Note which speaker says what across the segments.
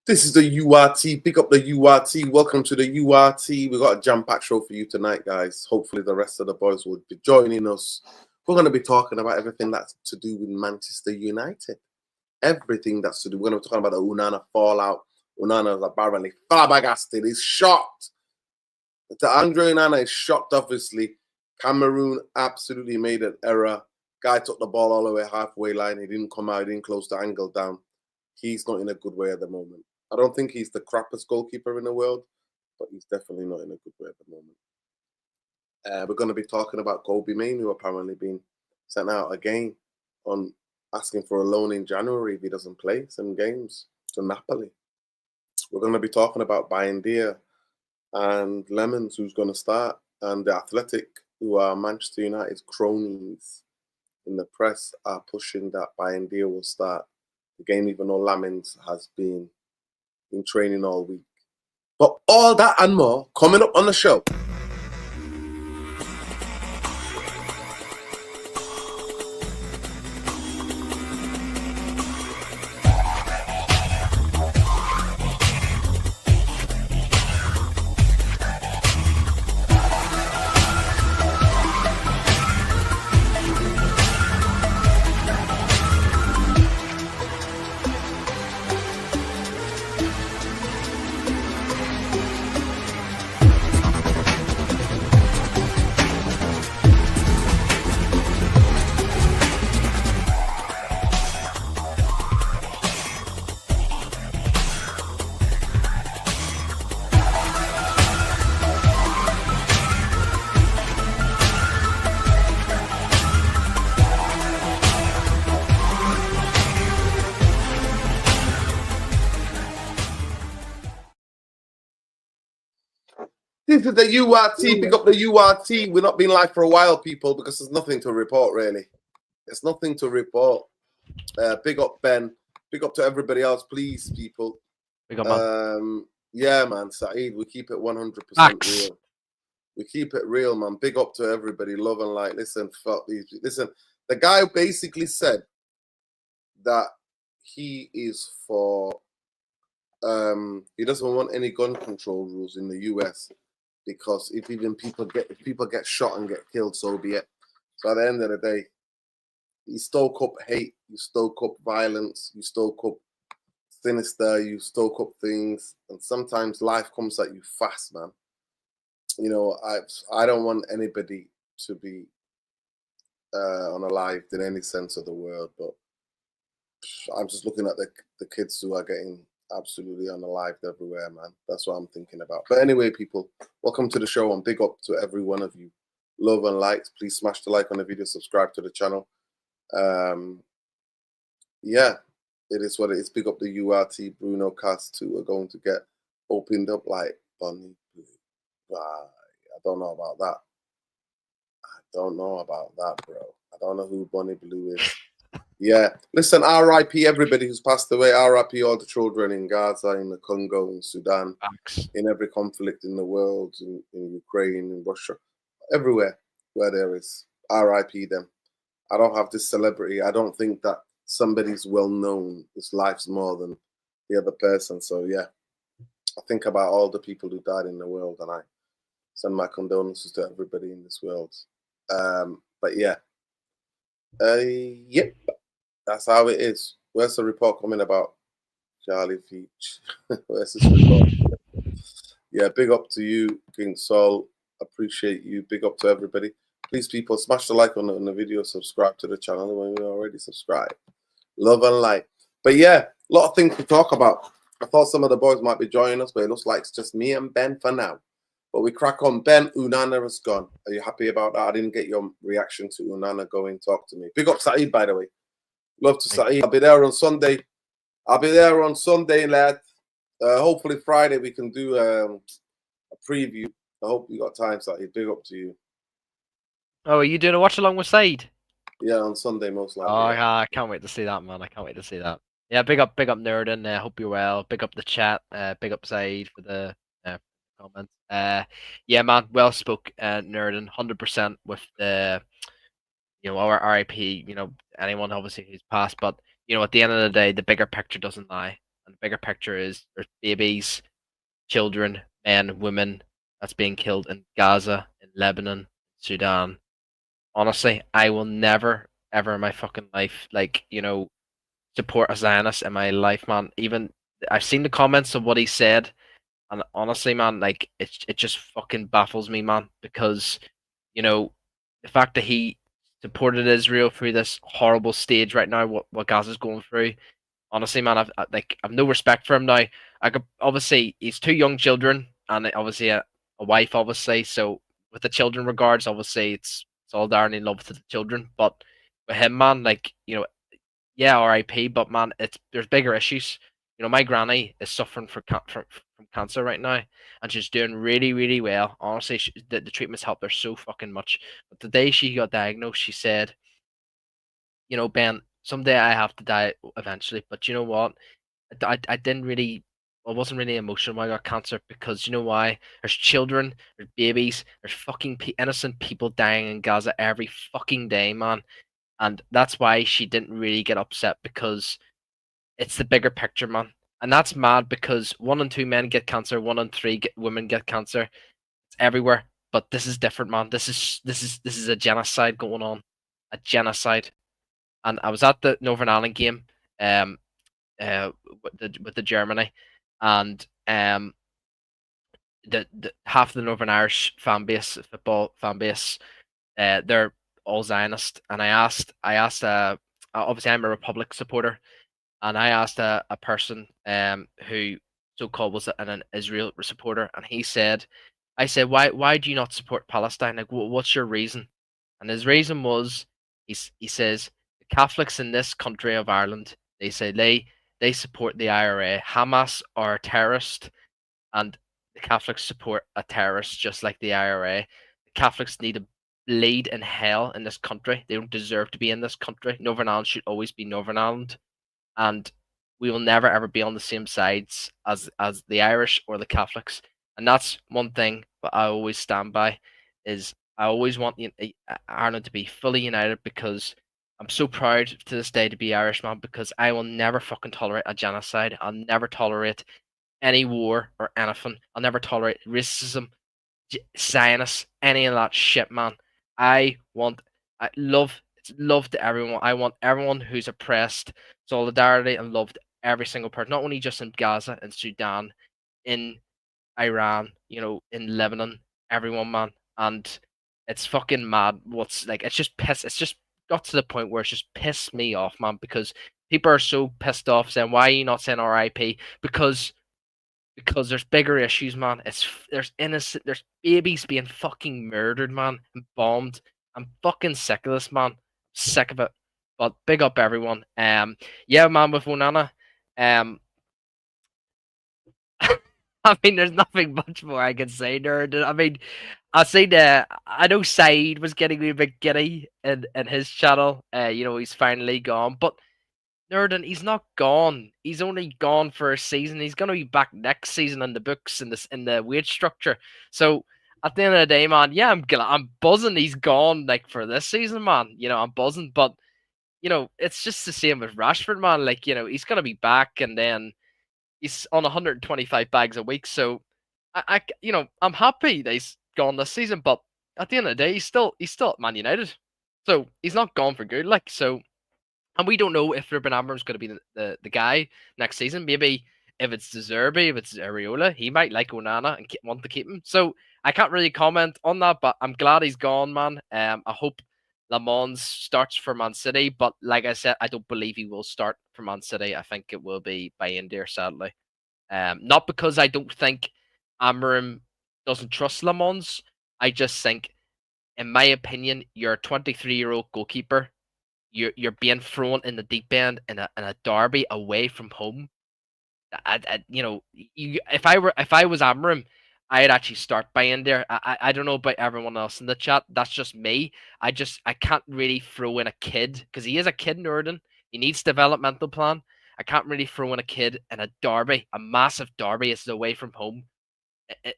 Speaker 1: This is the URT. Pick up the URT. Welcome to the URT. We got a jam-packed show for you tonight, guys. Hopefully, the rest of the boys will be joining us. We're going to be talking about everything that's to do with Manchester United. Everything that's to do. We're going to be talking about the Onana fallout. Onana is apparently flabbergasted. He's shocked. Andre Onana is shocked, obviously. Cameroon absolutely made an error. Guy took the ball all the way halfway line. He didn't come out. He didn't close the angle down. He's not in a good way at the moment. I don't think he's the crappiest goalkeeper in the world, but he's definitely not in a good way at the moment. We're going to be talking about Kobbie Mainoo, who apparently been sent out again on asking for a loan in January if he doesn't play some games to Napoli. We're going to be talking about Buendia and Lemons, who's going to start, and the Athletic, who are Manchester United's cronies in the press, are pushing that Buendia will start the game, even though Lemons has been in training all week. But all that and more coming up on the show. This is the URT. Pick up the URT. We're not been live for a while, people, because there's nothing to report, really. There's nothing to report. Big up, Ben. Big up to everybody else, please, people.
Speaker 2: Big up, man.
Speaker 1: Yeah, man, Saeed, we keep it 100% real. We keep it real, man. Big up to everybody. Love and light. Listen, fuck these. Listen, the guy basically said that he is for, he doesn't want any gun control rules in the US. Because if people get shot and get killed, so be it. So at the end of the day, you stoke up hate, you stoke up violence, you stoke up sinister, you stoke up things, and sometimes life comes at you fast, man. You know, I don't want anybody to be unalived in any sense of the word, but I'm just looking at the kids who are getting absolutely unalived everywhere, man. That's what I'm thinking about. But anyway, people, welcome to the show, and big up to every one of you. Love and likes. Please smash the like on the video, subscribe to the channel. Yeah, it is what it is. Big up the URT. Bruno Cast 2 are going to get opened up like Bonnie Blue. I don't know about that. I don't know about that, bro. I don't know who Bonnie Blue is. Yeah, listen, RIP everybody who's passed away. RIP all the children in Gaza, in the Congo, in Sudan, in every conflict in the world, in Ukraine, in Russia, everywhere where there is. RIP them. I don't have this celebrity. I don't think that somebody's well known. His life's more than the other person. So yeah, I think about all the people who died in the world, and I send my condolences to everybody in this world. But yeah, yep. That's how it is. Where's the report coming about Charlie Feach? Where's this report? Yeah, big up to you, King Sol. Appreciate you. Big up to everybody. Please, people, smash the like on the video. Subscribe to the channel when you're already subscribed. Love and light. But yeah, a lot of things to talk about. I thought some of the boys might be joining us, but it looks like it's just me and Ben for now. But we crack on. Ben, Onana has gone. Are you happy about that? I didn't get your reaction to Onana going. Talk to me. Big up Saeed, by the way. Love to Saeed. I'll be there on Sunday. Lad. Hopefully Friday we can do a preview. I hope you got time, Saeed. Big up to you.
Speaker 2: Oh, are you doing a watch along with Said?
Speaker 1: Yeah, on Sunday most likely.
Speaker 2: Oh, I can't wait to see that, man. I can't wait to see that. Yeah, big up Nerden. Hope you're well. Big up the chat. Big up Said for the comments. Yeah, man. Well spoke, Nerden. 100% with the our RIP, anyone obviously who's passed, but at the end of the day, the bigger picture doesn't lie. and the bigger picture is there's babies, children, men, women that's being killed in Gaza, in Lebanon, Sudan. Honestly, I will never, ever in my fucking life, like, support a Zionist in my life, man. Even I've seen the comments of what he said, and honestly, man, like it just fucking baffles me, man, because you know the fact that he supported Israel through this horrible stage right now, what Gaza's going through. Honestly, man, I've no respect for him now. I could obviously he's two young children and obviously a wife, obviously. So with the children regards, obviously it's all darn in love with the children. But with him, man, like yeah, R.I.P. But man, there's bigger issues. My granny is suffering from cancer right now, and she's doing really, really well. Honestly, the treatment's helped her so fucking much. But the day she got diagnosed, she said, Ben, someday I have to die eventually. But you know what? I didn't really. I wasn't really emotional when I got cancer because you know why? There's children, there's babies, there's fucking innocent people dying in Gaza every fucking day, man. And that's why she didn't really get upset because it's the bigger picture, man. And that's mad because 1 in 2 men get cancer, 1 in 3 women get cancer. It's everywhere, but this is different, man. This is a genocide going on, a genocide. And I was at the Northern Ireland game, um, with the Germany, and the half of the Northern Irish fan base, football fan base, they're all Zionist. And I asked, obviously I'm a Republic supporter, and I asked a person who so-called was an Israel supporter, and I said, why do you not support Palestine? Like, what's your reason? And his reason was, he says the Catholics in this country of Ireland, they say they support the IRA. Hamas are a terrorist, and the Catholics support a terrorist just like the IRA. The Catholics need to bleed in hell in this country. They don't deserve to be in this country. Northern Ireland should always be Northern Ireland, and we will never ever be on the same sides as the Irish or the Catholics. And that's one thing that I always stand by is I always want Ireland to be fully united because I'm so proud to this day to be Irish, man, because I will never fucking tolerate a genocide. I'll never tolerate any war or anything. I'll never tolerate racism, Zionists, any of that shit, man. I want, I love, it's love to everyone. I want everyone who's oppressed, solidarity and love to every single person, not only just in Gaza and Sudan, in Iran, in Lebanon, everyone, man. And it's fucking mad. It's just piss. It's just got to the point where it's just pissed me off, man, because people are so pissed off saying, why are you not saying RIP? Because there's bigger issues, man. There's babies being fucking murdered, man, and bombed. I'm fucking sick of this, man. Sick of it. But big up everyone. Yeah, man, with Onana. I mean, there's nothing much more I can say, nerd. I mean, I know Saeed was getting a bit giddy in his channel. He's finally gone, but Nerdin, he's not gone. He's only gone for a season. He's gonna be back next season in the books in the wage structure. So at the end of the day, man, yeah, I'm buzzing. He's gone like for this season, man. I'm buzzing, but it's just the same with Rashford, man. Like he's gonna be back, and then he's on 125 bags a week. So I'm happy that he's gone this season, but at the end of the day, he's still at Man United. So he's not gone for good. Like so. And we don't know if Ruben Amorim's going to be the guy next season. Maybe if it's De Zerbi, if it's Areola, he might like Onana and want to keep him. So I can't really comment on that, but I'm glad he's gone, man. I hope Lamons starts for Man City, but like I said, I don't believe he will start for Man City. I think it will be Bayindir, sadly. Not because I don't think Amorim doesn't trust Lamons. I just think, in my opinion, you're a 23-year-old goalkeeper. You're being thrown in the deep end in a derby away from home. If I was Amram, I'd actually start Bayindir. I don't know about everyone else in the chat. That's just me. I can't really throw in a kid because he is a kid, Norden. He needs developmental plan. I can't really throw in a kid in a derby, a massive derby. It's away from home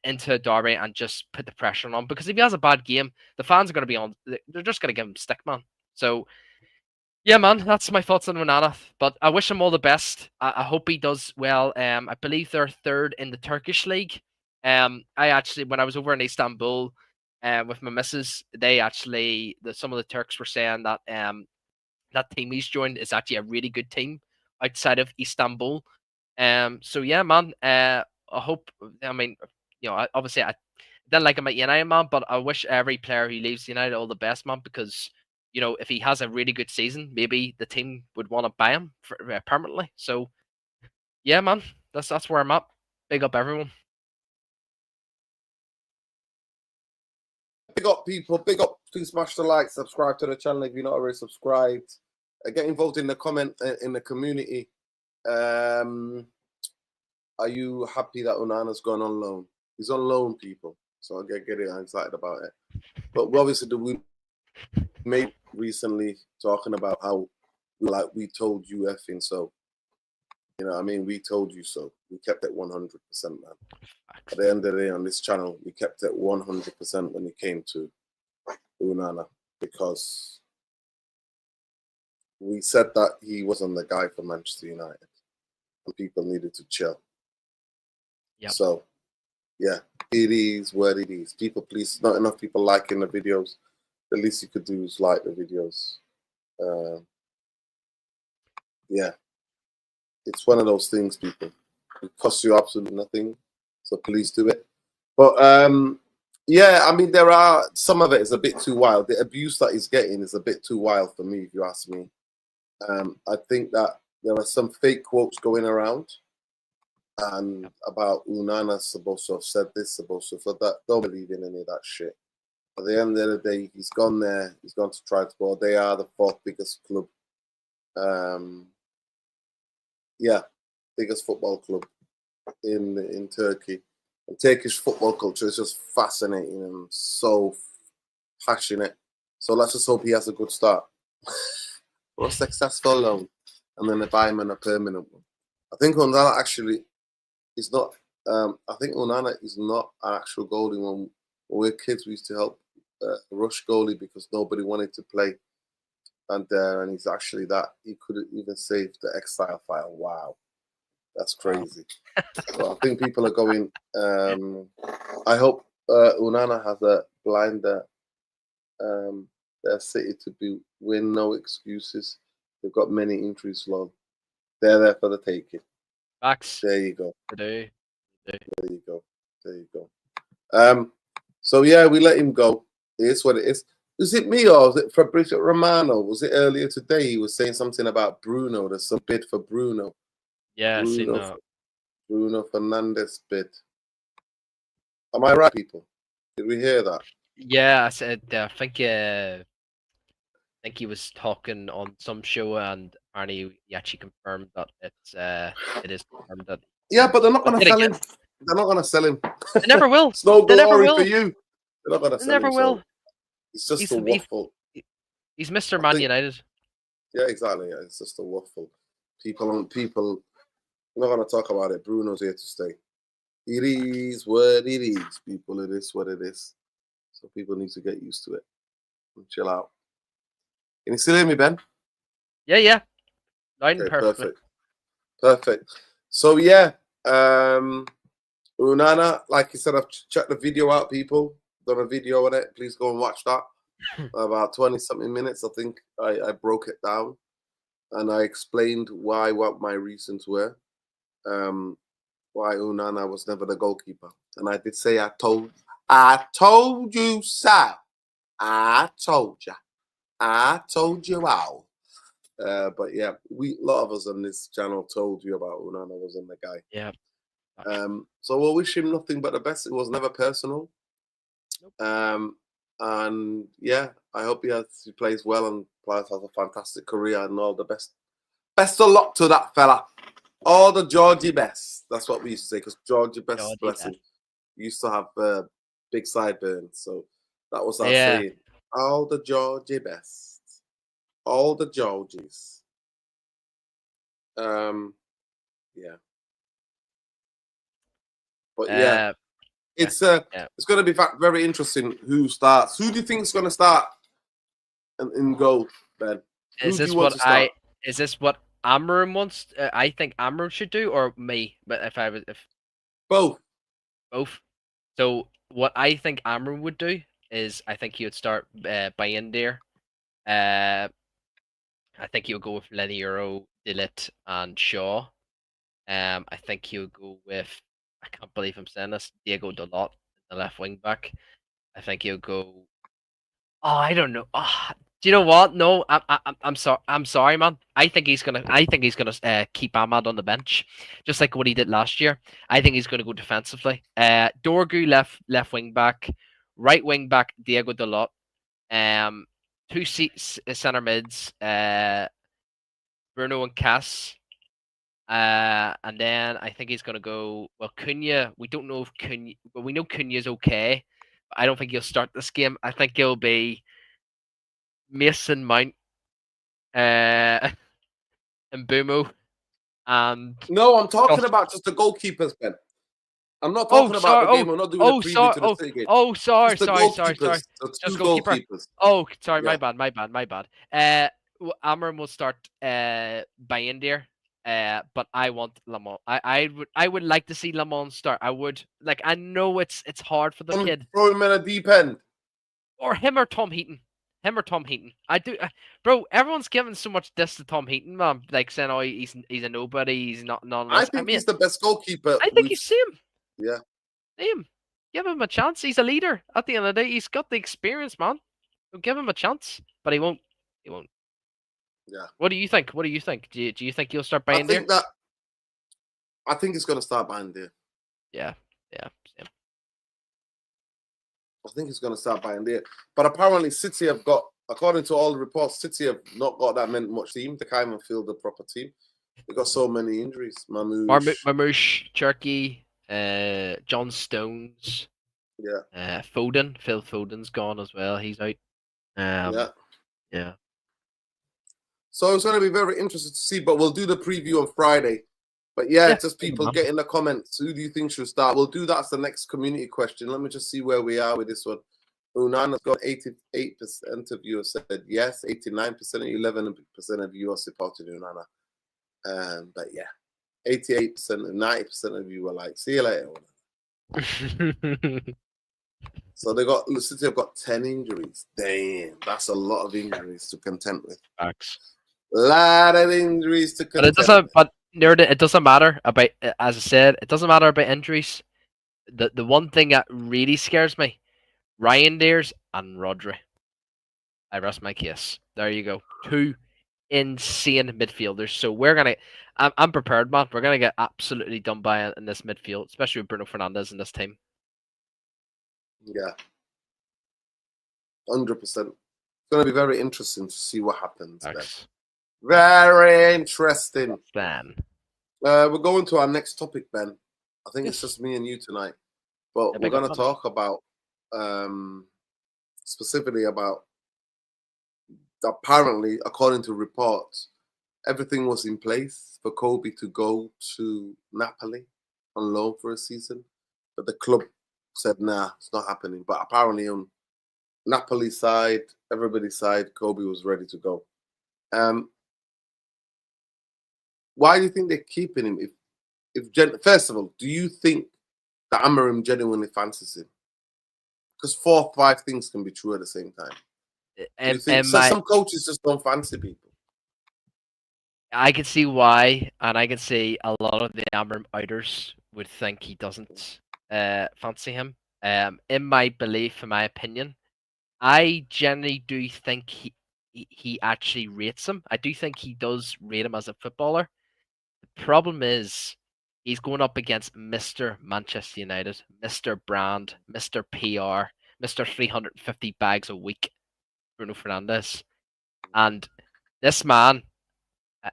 Speaker 2: into a derby and just put the pressure on because if he has a bad game, the fans are going to be on. They're just going to give him stick, man. So Yeah, man, that's my thoughts on Onana. But I wish him all the best. I hope he does well. I believe they're third in the Turkish league. I actually, when I was over in Istanbul, with my missus, they actually, some of the Turks were saying that that team he's joined is actually a really good team outside of Istanbul. So yeah, man. I hope. I mean, obviously I didn't like him at United, man, but I wish every player who leaves United all the best, man, because if he has a really good season, maybe the team would want to buy him permanently. So yeah, man, that's where I'm at. Big up everyone.
Speaker 1: Big up, people. Big up. Please smash the like, subscribe to the channel if you're not already subscribed. Get involved in the comment in the community. Are you happy that Onana's gone on loan? He's on loan, people. So I get excited about it. But obviously, we made recently talking about how we told you effing so. You know what I mean? We told you so. We kept it 100%, man. At the end of the day, on this channel, we kept it 100% when it came to Onana, because we said that he wasn't the guy for Manchester United and people needed to chill.
Speaker 2: Yep.
Speaker 1: So, yeah, it is what it is. People, please, not enough people liking the videos. The least you could do is like the videos. Yeah, it's one of those things, people. It costs you absolutely nothing, so please do it. But yeah, I mean, there are some of it is a bit too wild. The abuse that he's getting is a bit too wild for me, if you ask me. I think that there are some fake quotes going around, and about Onana supposed to have said this, supposed to have said that. Don't believe in any of that shit. At the end of the day, he's gone there. He's gone to try to ball. They are the fourth biggest club. Yeah, biggest football club in Turkey. And Turkish football culture is just fascinating and so passionate. So let's just hope he has a good start or a successful loan, and then they buy him in a permanent one. I think Onana actually is not. I think Onana is not an actual goalie. When we were kids, we used to help rush goalie because nobody wanted to play, and he's actually that. He could even save the Exile file. Wow, that's crazy. So I think people are going. I hope Onana has a blinder. Their City to win, no excuses. They've got many injuries, Lord. They're there for the taking.
Speaker 2: Max.
Speaker 1: There you go.
Speaker 2: Today.
Speaker 1: There you go. There you go. So yeah, we let him go. It is what it is. Was it me or was it Fabrizio Romano? Was it earlier today? He was saying something about Bruno. There's some bid for Bruno.
Speaker 2: Yeah,
Speaker 1: Bruno Fernandes bid. Am I right, people? Did we hear that?
Speaker 2: Yeah, I said. I think he was talking on some show, and apparently he actually confirmed that it is confirmed that.
Speaker 1: Yeah, but they're not going to sell him. They're not going to sell him.
Speaker 2: They never will.
Speaker 1: It's no
Speaker 2: They never
Speaker 1: glory
Speaker 2: will.
Speaker 1: for you. They're not going to sell him.
Speaker 2: Never will.
Speaker 1: So it's just a waffle.
Speaker 2: He's Mr. Man United.
Speaker 1: Yeah, exactly. Yeah, it's just a waffle. People. We're not going to talk about it. Bruno's here to stay. It is what it is, people. It is what it is. So people need to get used to it and chill out. Can you still hear me, Ben?
Speaker 2: Yeah.
Speaker 1: Okay, perfect. So yeah, Onana, like you said, I've checked the video out, people. Done a video on it. Please go and watch that. About 20-something minutes, I think I broke it down, and I explained what my reasons were. Why Onana was never the goalkeeper. And I did say I told you so. I told you all. But yeah, a lot of us on this channel told you about Onana wasn't the guy.
Speaker 2: Yeah.
Speaker 1: So we'll wish him nothing but the best. It was never personal.
Speaker 2: Nope.
Speaker 1: And yeah, I hope he plays well and has a fantastic career and all the best. Best of luck to that fella. All the Georgie best. That's what we used to say, because Georgie best, bless him, used to have big sideburns. So that was our saying. All the Georgie best. All the Georgies. Yeah. But yeah. It's going to be very interesting who starts. Who do you think is going to start in goal, Ben? Who do you want to start?
Speaker 2: Is this what Amram wants? I think Amram should do, or me. But if
Speaker 1: Both.
Speaker 2: both. So what I think Amram would do is I think he would start Bayindir. I think he would go with Leniero, Dillit, and Shaw. I think he would go with, I can't believe I'm saying this, Diego Dalot, the left wing back. I think he'll go. Oh, I don't know. Do you know what? No, I'm sorry. I'm sorry, man. I think he's gonna keep Ahmad on the bench, just like what he did last year. I think he's gonna go defensively. Dorgu left wing back, right wing back Diego Dalot. Two center mids. Bruno and Cass. And then I think he's gonna go. Well, Cunha. We don't know if Cunha. Well, we know Cunha's okay. But I don't think he'll start this game. I think he'll be Mason Mount, and Mbumo, and
Speaker 1: No, I'm talking about just the goalkeepers, Ben. I'm not talking about the game. I'm not doing a preview to the City game.
Speaker 2: Sorry.
Speaker 1: The
Speaker 2: Just
Speaker 1: goalkeepers.
Speaker 2: Oh, sorry, my bad. Amram will start Bayindir. But I want Lamont. I would like to see Lamont start. I would like. I know it's hard for the kid.
Speaker 1: Throw him in a deep end.
Speaker 2: Or him or Tom Heaton. I do, bro. Everyone's giving so much diss to Tom Heaton, man. Like saying, "Oh, he's a nobody. He's not none."
Speaker 1: I think he's the best goalkeeper.
Speaker 2: I think he's same.
Speaker 1: Yeah.
Speaker 2: Same. Give him a chance. He's a leader. At the end of the day, he's got the experience, man. So give him a chance, but he won't.
Speaker 1: Yeah.
Speaker 2: What do you think? Do you think he'll start buying there?
Speaker 1: I think he's going to start buying there.
Speaker 2: Yeah. Same.
Speaker 1: I think he's going to start buying there. But apparently City have got, according to all the reports, City have not got that much team. They can't even field the proper team. They've got so many injuries.
Speaker 2: Marmoush, Cherky, John Stones.
Speaker 1: Yeah.
Speaker 2: Foden. Phil Foden's gone as well. He's out. Yeah.
Speaker 1: So it's going to be very interesting to see, but we'll do the preview on Friday. But yeah, just people get in the comments. Who do you think should start? We'll do that as the next community question. Let me just see where we are with this one. Unana's got 88% of you have said yes, 89%, 11% of you are supporting Unana. But yeah, 88% and 90% of you were like, see you later. So City have got 10 injuries. Damn, that's a lot of injuries to contend with.
Speaker 2: Facts.
Speaker 1: A lot of injuries to contend with.
Speaker 2: But it doesn't matter about, as I said, it doesn't matter about injuries. The one thing that really scares me, Ryan Dares and Rodri. I rest my case. There you go. Two insane midfielders. So I'm prepared, man. We're gonna get absolutely done by in this midfield, especially with Bruno Fernandes in this team.
Speaker 1: Yeah. 100%. It's going to be very interesting to see what happens. Very interesting.
Speaker 2: Ben.
Speaker 1: We're going to our next topic, Ben. I think it's just me and you tonight. But we're going to talk about, specifically about, apparently, according to reports, everything was in place for Kobe to go to Napoli on loan for a season. But the club said, nah, it's not happening. But apparently on Napoli side, everybody's side, Kobe was ready to go. Why do you think they're keeping him? First of all, do you think that Amorim genuinely fancies him? Because 4 or 5 things can be true at the same time. Some coaches just don't fancy people.
Speaker 2: I can see why, and I can see a lot of the Amorim outers would think he doesn't fancy him. In my belief, in my opinion, I generally do think he actually rates him. I do think he does rate him as a footballer. The problem is he's going up against Mr. Manchester United, Mr. Brand, Mr. PR, Mr. 350 bags a week, Bruno Fernandes. And this man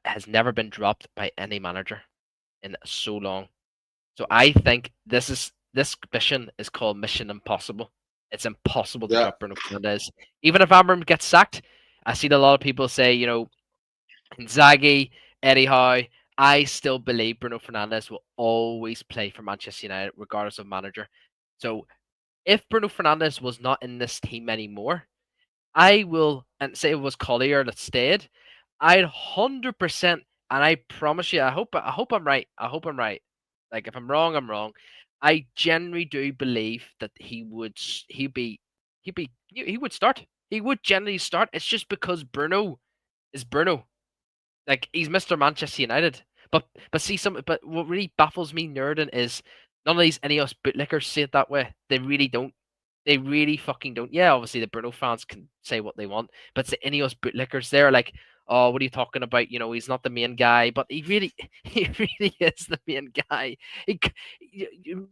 Speaker 2: has never been dropped by any manager in so long. So I think this mission is called Mission Impossible. It's impossible to drop Bruno Fernandes. Even if Amorim gets sacked, I've seen a lot of people say, Inzaghi, Eddie Howe, I still believe Bruno Fernandes will always play for Manchester United, regardless of manager. So if Bruno Fernandes was not in this team anymore, I will, and say it was Collier that stayed, I'd 100%, and I promise you, I hope I'm right. I hope I'm right. Like if I'm wrong, I'm wrong. I genuinely do believe that he would he would start. He would generally start. It's just because Bruno is Bruno. Like he's Mr. Manchester United. But see but what really baffles me, Nerdin, is none of these Ineos bootlickers see it that way. They really don't. They really fucking don't. Yeah, obviously the Bruno fans can say what they want, but it's the Ineos bootlickers. They're like, oh, what are you talking about? You know, he's not the main guy, but he really, he really is the main guy.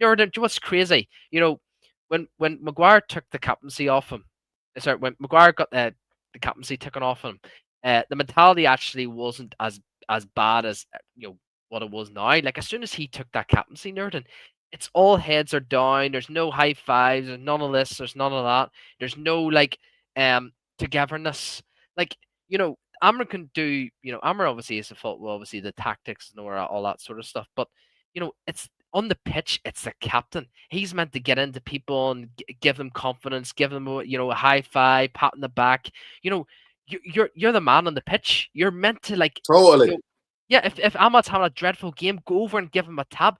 Speaker 2: Nerdin, what's crazy? You know, when Maguire took the captaincy off him, sorry, when Maguire got the captaincy taken off him, the mentality actually wasn't as bad as what it was now. Like as soon as he took that captaincy, Nerdin, it's all heads are down. There's no high fives. There's none of this. There's none of that. There's no like togetherness. Like Amr can do. Amr obviously is the fault. Well, obviously the tactics and all that sort of stuff. But it's on the pitch. It's the captain. He's meant to get into people and give them confidence, give them a high five, pat on the back. You're the man on the pitch. You're meant to
Speaker 1: Totally.
Speaker 2: yeah, if Ahmad's having a dreadful game, go over and give him a tab.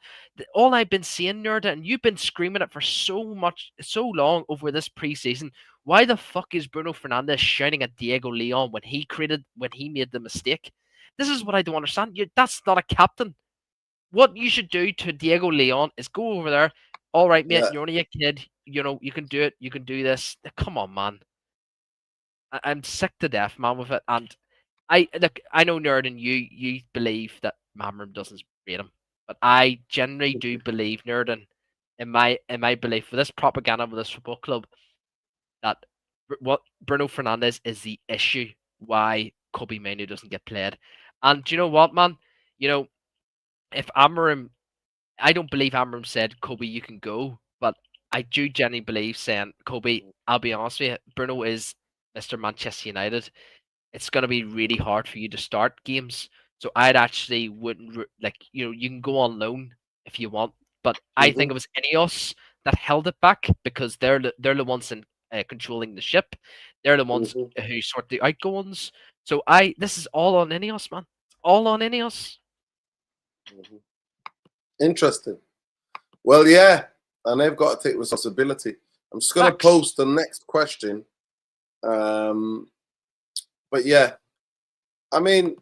Speaker 2: All I've been seeing, Nerda, and you've been screaming it for so long over this preseason. Why the fuck is Bruno Fernandes shouting at Diego Leon when he made the mistake? This is what I don't understand. That's not a captain. What you should do to Diego Leon is go over there. All right, mate, you're only a kid. You can do it. You can do this. Come on, man. I'm sick to death, man, with it. And I know, Nerd, and you believe that Mamram doesn't rate him, but I generally do believe, Nerd, and in my belief for this propaganda with this football club, that what Bruno Fernandes is the issue why Kobe Mainoo doesn't get played. And do you know what, man? If Amarim, I don't believe Amarim said, Kobe, you can go, but I do genuinely believe saying, Kobe, I'll be honest with you, Bruno is Mr. Manchester United. It's going to be really hard for you to start games. So I'd actually wouldn't you can go on loan if you want, but I think it was Ineos that held it back because they're the ones controlling the ship. They're the ones who sort the outgoings. So this is all on Ineos, man. It's all on Ineos.
Speaker 1: Interesting. Well, yeah, and they've got to take responsibility. I'm just going to post the next question. But yeah, I mean,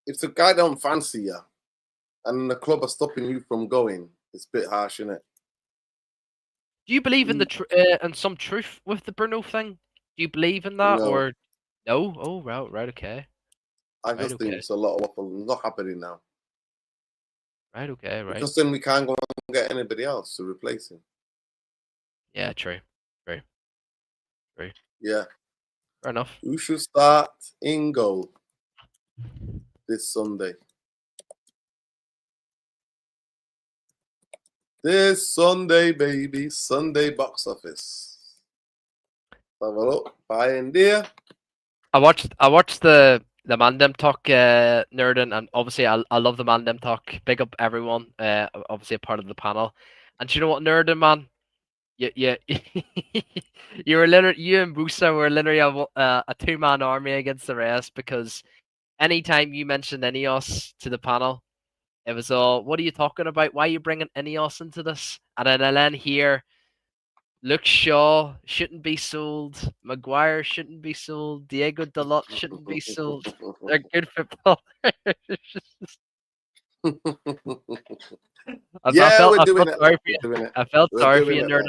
Speaker 1: if the guy don't fancy you and the club are stopping you from going, it's a bit harsh, isn't it?
Speaker 2: Do you believe in in some truth with the Bruno thing? Do you believe in that or no? Oh, right, okay.
Speaker 1: I just think it's a lot of waffle not happening now.
Speaker 2: Right, okay, right.
Speaker 1: Because then we can't go and get anybody else to replace him.
Speaker 2: Yeah, true.
Speaker 1: Yeah.
Speaker 2: Fair enough.
Speaker 1: Who should start in goal this Sunday? This Sunday, baby. Sunday box office. Have a look. Pioneer.
Speaker 2: I watched the Mandem Talk, Nerdin, and obviously I love the Mandem Talk. Big up everyone. Obviously a part of the panel. And do you know what, Nerdin, man? You were literally, you and Musa were literally a two-man army against the rest, because anytime you mentioned Ineos to the panel, it was all, what are you talking about? Why are you bringing Ineos into this? And then here, Luke Shaw shouldn't be sold. Maguire shouldn't be sold. Diego Dalot shouldn't be sold. They're good footballers.
Speaker 1: I
Speaker 2: felt sorry for you, Nerd.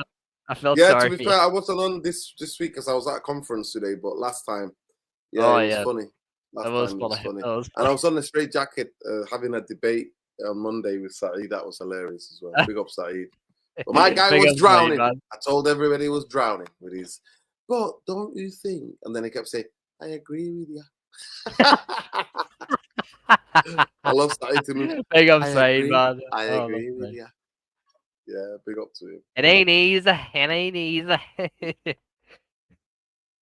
Speaker 2: I felt sorry.
Speaker 1: To be fair, I wasn't on this week because I was at a conference today, but last time, it was funny. That was funny. And I was on the Straight Jacket having a debate on Monday with Saeed. That was hilarious as well. Big up Saeed. But my guy was drowning. I told everybody he was drowning with his, but don't you think? And then he kept saying, I agree with you. I love Saeed to me.
Speaker 2: Big up Saeed, man.
Speaker 1: I agree with you. Yeah, big up to him.
Speaker 2: It ain't easy.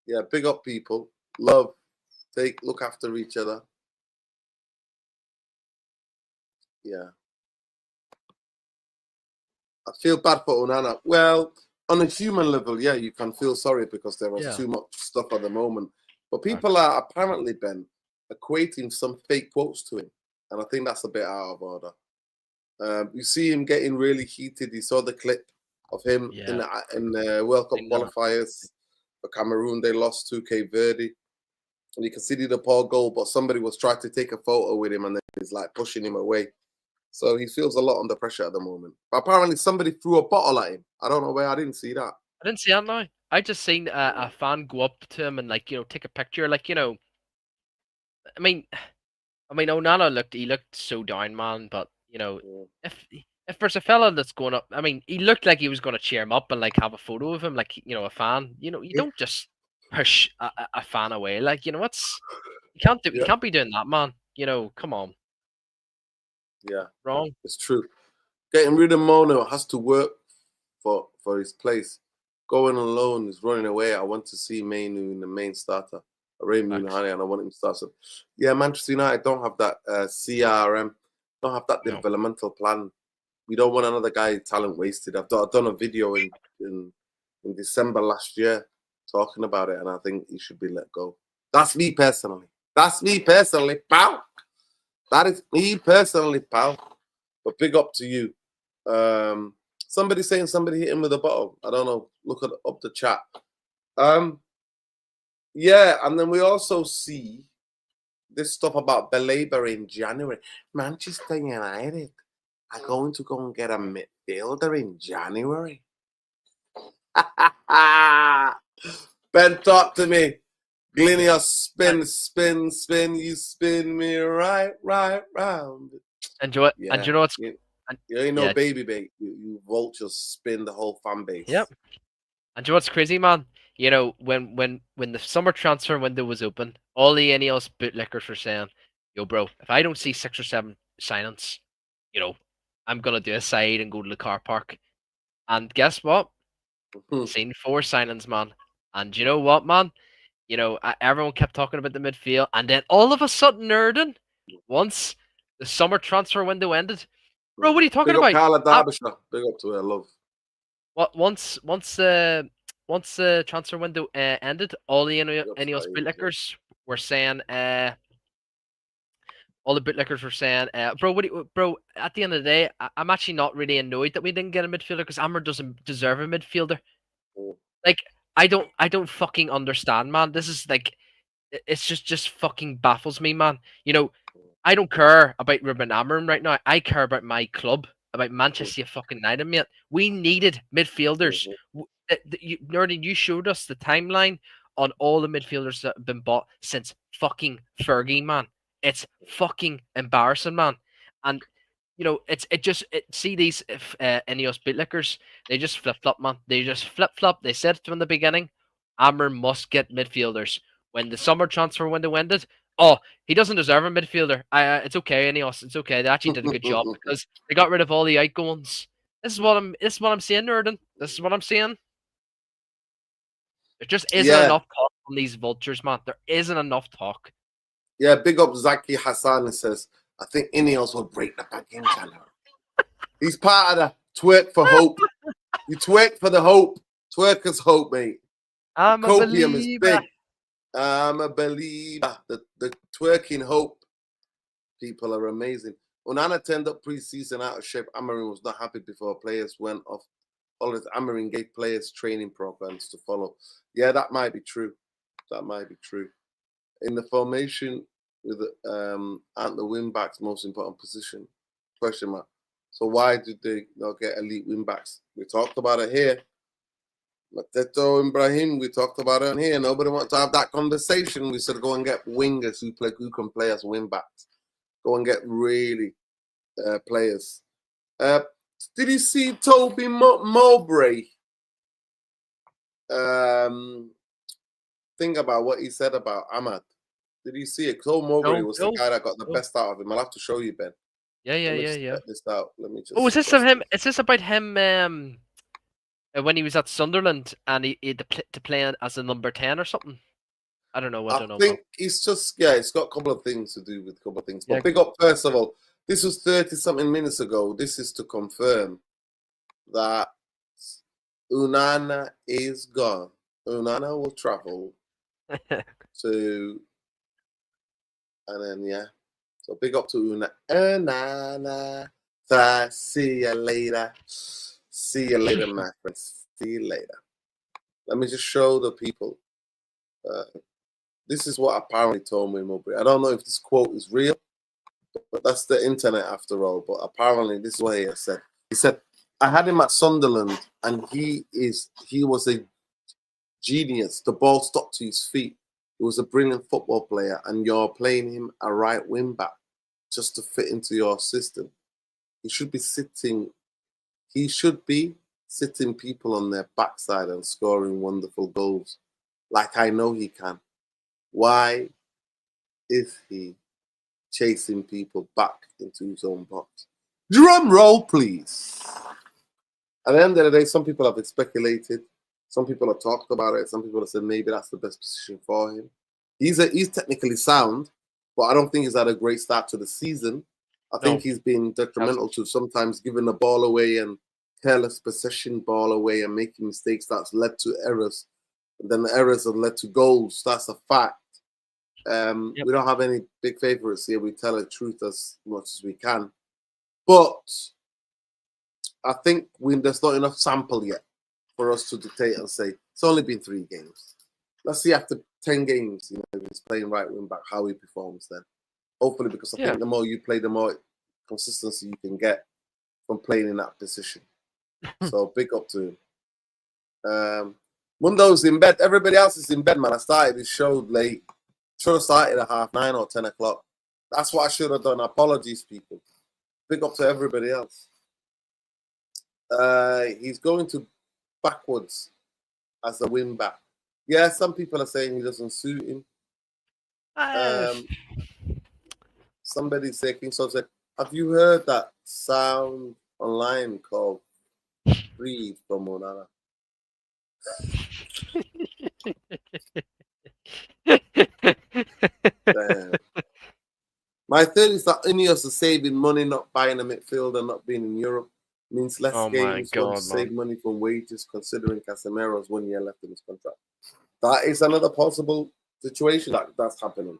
Speaker 1: Yeah, big up people. Look after each other. Yeah. I feel bad for Onana. Well, on a human level, yeah, you can feel sorry because there was too much stuff at the moment. But people are apparently, Ben, equating some fake quotes to him, and I think that's a bit out of order. You see him getting really heated. You saw the clip of him in the World Cup qualifiers for Cameroon. They lost to Cape Verde, and you can see the poor goal, but somebody was trying to take a photo with him, and then he's like pushing him away. So he feels a lot under pressure at the moment. But apparently somebody threw a bottle at him. I don't know where. I didn't see that.
Speaker 2: I didn't see that now. I just seen a fan go up to him and take a picture. I mean, Onana looked so down, man. But if there's a fella that's going up, I mean, he looked like he was going to cheer him up and have a photo of him, a fan. You don't just push a fan away. You can't do. You can't be doing that, man. Come on.
Speaker 1: Yeah,
Speaker 2: wrong.
Speaker 1: It's true. Getting rid of Mono has to work for his place. Going on loan is running away. I want to see Mainu in the main starter. Ray Munahani, and I want him to start. So, yeah, Manchester United don't have that CRM, don't have that developmental plan. We don't want another guy talent wasted. I've done a video in December last year talking about it, and I think he should be let go. That's me personally. Pal. That is me personally, pal. But big up to you. Somebody saying somebody hit him with a bottle. I don't know. Look up the chat. Yeah, and then we also see this stuff about Belabor in January. Manchester United are going to go and get a midfielder in January. Ben, talk to me. Glinius, spin. You spin me right round.
Speaker 2: Enjoy it.
Speaker 1: Yeah.
Speaker 2: And you know what's...
Speaker 1: You ain't no baby bait. You vultures spin the whole fan base.
Speaker 2: Yep. And you know what's crazy, man? When the summer transfer window was open, all the NEOS bootlickers were saying, "Yo, bro, if I don't see 6 or 7 signings, I'm gonna do a side and go to the car park." And guess what? Seen 4 signings, man. And you know what, man? Everyone kept talking about the midfield, and then all of a sudden, Nerden, once the summer transfer window ended, bro, what are you talking about?
Speaker 1: Carla Derbyshire. Big up to her, love.
Speaker 2: What once the transfer window ended, all the NEOS bootlickers were saying, bro, at the end of the day, I'm actually not really annoyed that we didn't get a midfielder because Amr doesn't deserve a midfielder. I don't fucking understand, man. This is it's just fucking baffles me, man. I don't care about Ruben Amorim right now. I care about my club, about Manchester fucking United, mate. We needed midfielders. Nerdy, you showed us the timeline on all the midfielders that have been bought since fucking Fergie, man. It's fucking embarrassing, man. And see these NEOS bootlickers, they just flip flop, man. They just flip flop. They said from the beginning, Amorim must get midfielders. When the summer transfer window ended, oh, he doesn't deserve a midfielder. It's okay, NEOS. It's okay. They actually did a good job because they got rid of all the outgoings. This is what I'm saying, Nerden. This is what I'm saying. There just isn't enough talk on these vultures, man. There isn't enough talk.
Speaker 1: Yeah, big up Zaki Hassan says, I think Ineos will break the back in channel. He's part of the twerk for hope. You twerk for the hope. Twerkers hope, mate.
Speaker 2: I'm a
Speaker 1: Copium
Speaker 2: believer.
Speaker 1: is big. I'm a believer. The twerking hope people are amazing. Onana turned up pre-season out of shape. Amorim was not happy before players went off. Amorim gave players training programs to follow. Yeah, that might be true. In the formation with aren't the wing backs most important position? Question mark. So why did they not get elite wing backs? We talked about it here. Mateto Ibrahim, we talked about it here. Nobody wants to have that conversation. We said go and get wingers who can play as wing backs. Go and get really players. Did you see Toby Mowbray? Think about what he said about Ahmad. Did you see it? Cole Mowbray was the guy that got the best out of him. I'll have to show you, Ben.
Speaker 2: Yeah.
Speaker 1: Check this out. Let me just.
Speaker 2: Oh, is this of him? Is this about him? When he was at Sunderland and he to play as a number 10 or something. I don't know.
Speaker 1: I think it's just it's got a couple of things to do with a couple of things. But big up, first of all, this was 30-something minutes ago. This is to confirm that Onana is gone. Onana will travel to And then, yeah. So big up to Una. See you later. See you later, my friends. See you later. Let me just show the people. This is what apparently told me Mowbray. I don't know if this quote is real, but that's the internet after all. But apparently, this is what he said. He said, "I had him at Sunderland, and he was a genius. The ball stopped to his feet. He was a brilliant football player, and you're playing him a right wing back just to fit into your system. He should be sitting people on their backside and scoring wonderful goals, like I know he can. Why is he chasing people back into his own box?" Drum roll, please. At the end of the day, some people have speculated. Some people have talked about it. Some people have said maybe that's the best position for him. He's technically sound, but I don't think he's had a great start to the season. I think he's been detrimental to sometimes giving the ball away and careless possession ball away and making mistakes that's led to errors. And then the errors have led to goals. That's a fact. We don't have any big favorites here. We tell the truth as much as we can. But I think there's not enough sample yet for us to dictate and say it's only been 3 games. Let's see after 10 games, if he's playing right wing back, how he performs then. Hopefully, because I think the more you play, the more consistency you can get from playing in that position. So big up to him. Mundo's in bed. Everybody else is in bed, man. I started this show late. Should have started at 9:30 or 10 o'clock. That's what I should have done. Apologies, people. Big up to everybody else. He's going to backwards as a wing back. Yeah, some people are saying he doesn't suit him. Somebody said, King Sol said, have you heard that sound online called Breathe from Onana? My theory is that Ineos are saving money, not buying a midfielder, not being in Europe. Means less games, want to save money from wages, considering Casemiro's 1 year left in his contract. That is another possible situation that's happening.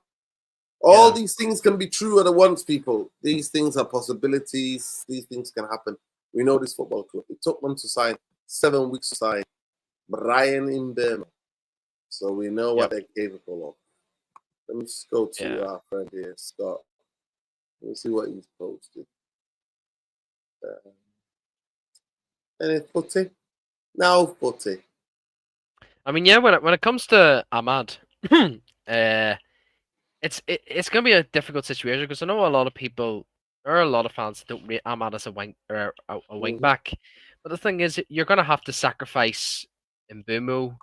Speaker 1: All these things can be true at once, people. These things are possibilities. These things can happen. We know this football club. It took them to sign 7 weeks to sign Brian Mbeumo. So we know what they're capable of. Let me just go to our friend here, Scott. Let me see what he's posted. Any footy? No footy.
Speaker 2: I mean, when it comes to Ahmad, it's gonna be a difficult situation because I know a lot of people, there are a lot of fans that don't rate Ahmad as a wing back, but the thing is, you're gonna have to sacrifice Mbeumo,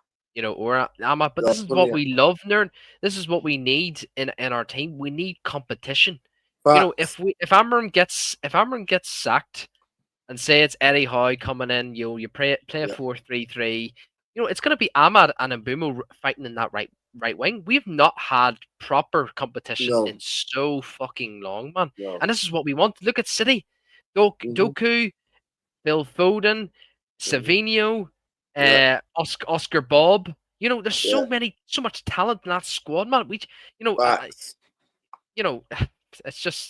Speaker 2: or Ahmad. But this is what we love, Nerd. This is what we need in our team. We need competition. Facts. If Amram gets sacked, and say it's Eddie Howe coming in, you play a 4-3-3. It's going to be Ahmad and Mbeumo fighting in that right wing. We've not had proper competition in so fucking long, man. No. And this is what we want. Look at City, Doku, Phil Foden, Savinho, Oscar Bob. There's so much talent in that squad, man. It just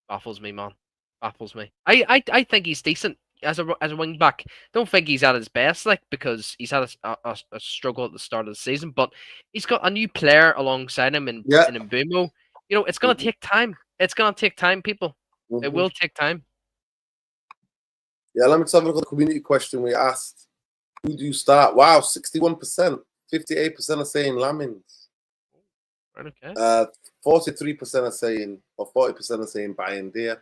Speaker 2: baffles me, man. Baffles me. I think he's decent as a wing back. Don't think he's at his best, because he's had a struggle at the start of the season. But he's got a new player alongside him in Mbeumo. It's gonna take time. It's gonna take time, people. It will take time.
Speaker 1: Yeah, let me just have a look at the community question we asked. Who do you start? Wow, 61%, 58% are saying Lamins.
Speaker 2: Right, okay.
Speaker 1: 43% are saying, or 40% are saying Bayern.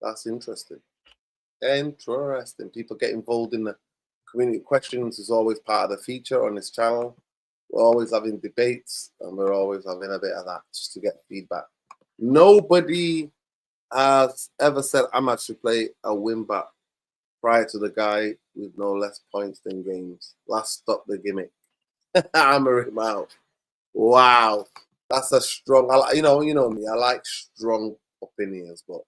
Speaker 1: That's interesting. Interesting. People get involved in the community questions is always part of the feature on this channel. We're always having debates and we're always having a bit of that just to get feedback. Nobody has ever said Ahmad should play a wing back prior to the guy with no less points than games. Last stop the gimmick. Hammer him out. Wow. That's a strong, you know me, I like strong opinions, but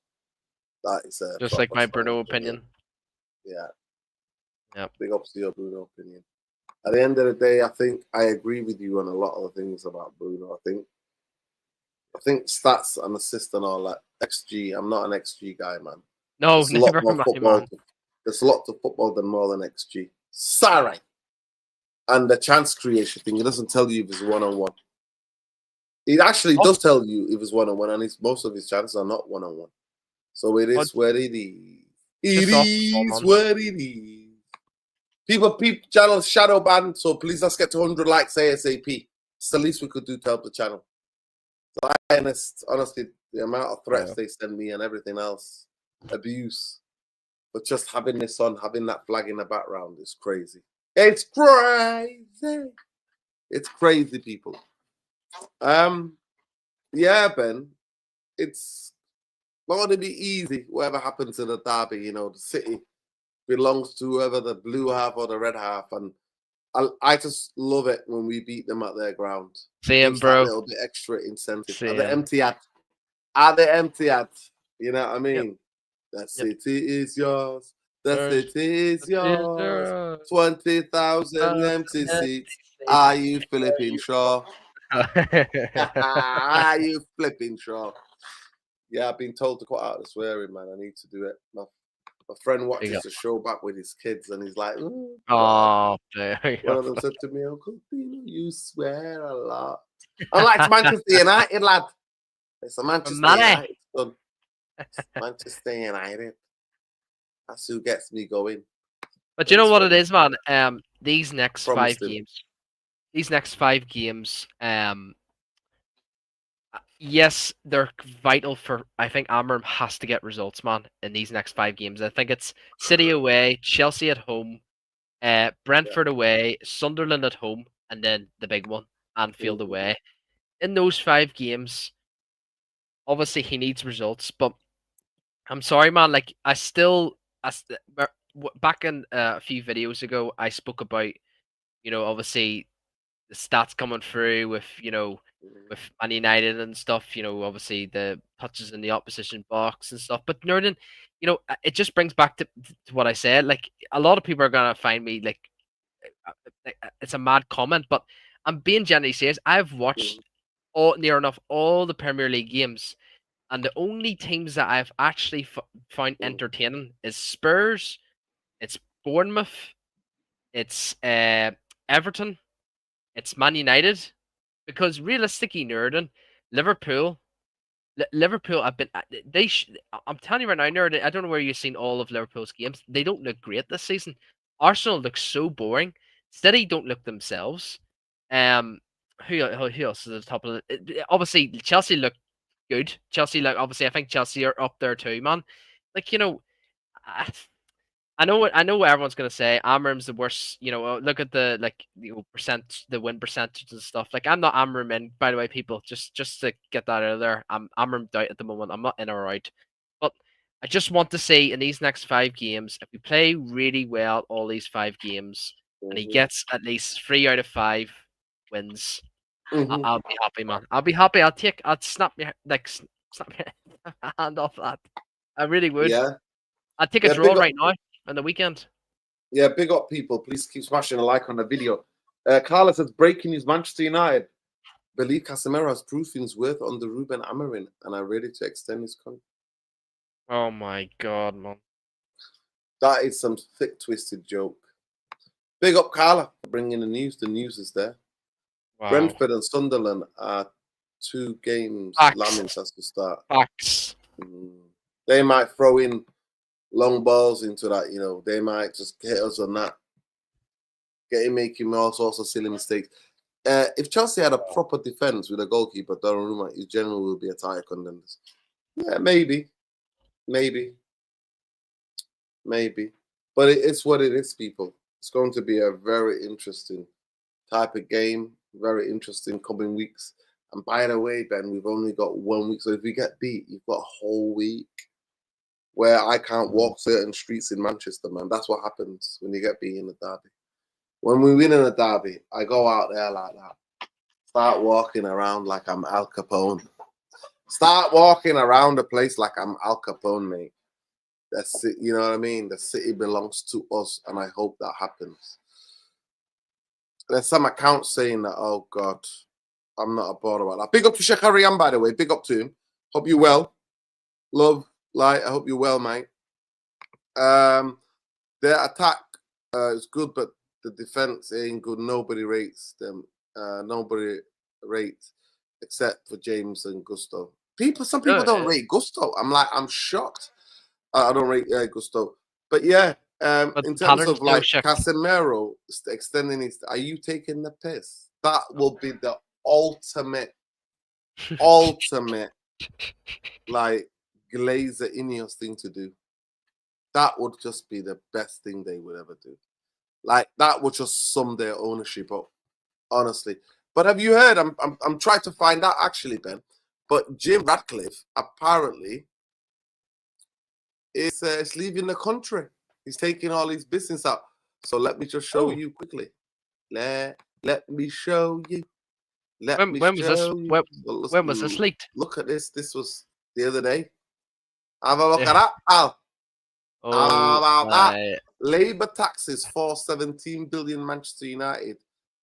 Speaker 1: that is
Speaker 2: just like my Bruno opinion.
Speaker 1: Yeah.
Speaker 2: Yeah.
Speaker 1: Big ups to your Bruno opinion. At the end of the day, I think I agree with you on a lot of the things about Bruno. I think I think stats and assist and all that. XG. I'm not an XG guy, man.
Speaker 2: No,
Speaker 1: There's a lot
Speaker 2: never
Speaker 1: more
Speaker 2: mind,
Speaker 1: football.
Speaker 2: man.
Speaker 1: There's a lot to football than more than XG. Sorry. And the chance creation thing, it doesn't tell you if it's one-on-one. It actually does tell you if it's one-on-one, and most of his chances are not one-on-one. So it is what it is. It is what it is. People channel shadow ban, so please let's get to 100 likes ASAP. It's the least we could do to help the channel. So honestly, the amount of threats they send me and everything else, abuse, but just having this on, having that flag in the background is crazy. It's crazy. It's crazy, people. Yeah, Ben, it's not going to be easy, whatever happens to the derby. You know, the city belongs to whoever the blue half or the red half, and I just love it when we beat them at their ground.
Speaker 2: Same, bro.
Speaker 1: A little bit extra incentive.
Speaker 2: Same.
Speaker 1: At the empty ad. At the empty ad. You know what I mean? Yep. The city is yours. The city is yours. 20,000 empty seats. Are you flipping sure? Are you flipping sure? Yeah, I've been told to cut out the swearing, man. I need to do it. My friend watches the show back with his kids, and he's like, "Oh, one of them said to me, Uncle Dino, you swear a lot." Unlike Manchester United, lad. It's a Manchester United, son. Manchester United. That's who gets me going.
Speaker 2: But you know what it is, man? These next 5 games, yes, they're vital for. I think Amorim has to get results, man, in these next 5 games. I think it's City away, Chelsea at home, Brentford away, Sunderland at home, and then the big one, Anfield away. In those 5 games, obviously he needs results, but I'm sorry, man. Like back in a few videos ago, I spoke about, obviously the stats coming through with, with Man United and stuff, obviously the touches in the opposition box and stuff. But Nerden, it just brings back to what I said. Like, a lot of people are gonna find me like it's a mad comment, but I'm being genuinely serious. I've watched near enough all the Premier League games, and the only teams that I've actually found entertaining is Spurs, it's Bournemouth, it's Everton, it's Man United. Because realistically, Nerden, Liverpool, I've been I'm telling you right now, Nerden, I don't know where you've seen all of Liverpool's games. They don't look great this season. Arsenal looks so boring. City don't look themselves. Who else is at the top of it? Obviously, Chelsea look good. Obviously, I think Chelsea are up there too, man. Like, I know everyone's gonna say Amorim's the worst. Look at the the win percentage and stuff. Like, I'm not Amorim in, by the way, people. Just to get that out of there, I'm Amorim out at the moment. I'm not in or out, but I just want to say in these next 5 games, if we play really well all these 5 games, and he gets at least 3 out of 5 wins, I'll be happy, man. I'll be happy. I'd snap my hand off that. I really would.
Speaker 1: Yeah.
Speaker 2: I'd take a draw right now on the weekend.
Speaker 1: Yeah, big up, people. Please keep smashing a like on the video. Carla says, breaking news, Manchester United believe Casemiro has proof in his worth under Ruben Amorim and are ready to extend his contract.
Speaker 2: Oh my God, man.
Speaker 1: That is some thick, twisted joke. Big up, Carla, for bringing the news. The news is there. Wow. Brentford and Sunderland are 2 games. Lamins has to start.
Speaker 2: Facts.
Speaker 1: They might throw in long balls into that, they might just hit us on that. Making all sorts of silly mistakes. If Chelsea had a proper defense with a goalkeeper, Donnarumma, he generally will be a title contender. Yeah, maybe. But it's what it is, people. It's going to be a very interesting type of game, very interesting coming weeks. And by the way, Ben, we've only got 1 week. So if we get beat, you've got a whole week where I can't walk certain streets in Manchester, man. That's what happens when you get beat in the derby. When we win in a derby, I go out there like that. Start walking around like I'm Al Capone. Start walking around the place like I'm Al Capone, mate. That's it, you know what I mean? The city belongs to us, and I hope that happens. There's some accounts saying that, oh, God, I'm not bothered about that. Big up to Shakarian, by the way. Big up to him. Hope you're well. Love, light. I hope you're well, mate. Their attack is good, but the defense ain't good. Nobody rates them. Nobody rates except for James and Gusto. Some people don't rate Gusto. I'm shocked. I don't rate Gusto. But yeah, in terms of like Casemiro extending his, are you taking the piss? That will be the ultimate like Glazer Ineos thing to do. That would just be the best thing they would ever do. Like that would just sum their ownership up, honestly. But have you heard? I'm trying to find out actually, Ben. But Jim Ratcliffe apparently is leaving the country. He's taking all his business out. So let me just show you quickly. Let me show you.
Speaker 2: When was this leaked?
Speaker 1: Look at this. This was the other day. Have a look at that, pal. How about that? Labour taxes for 17 billion Manchester United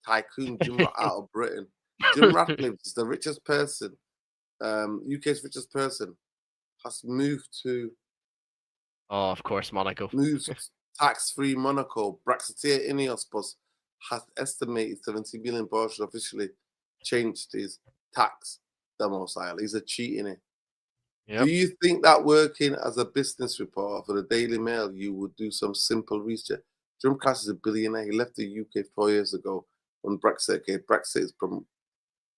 Speaker 1: tycoon Jim out of Britain. Jim Ratcliffe is the richest person, UK's richest person, has moved to.
Speaker 2: Oh, of course, Monaco.
Speaker 1: Moved tax-free Monaco. Brexiteer Ineos Bus has estimated 70 billion. Boris should officially changed his tax domicile. He's a cheat in it. Yep. Do you think that working as a business reporter for the Daily Mail, you would do some simple research? Jim Cass is a billionaire. He left the UK 4 years ago when Brexit came. Brexit is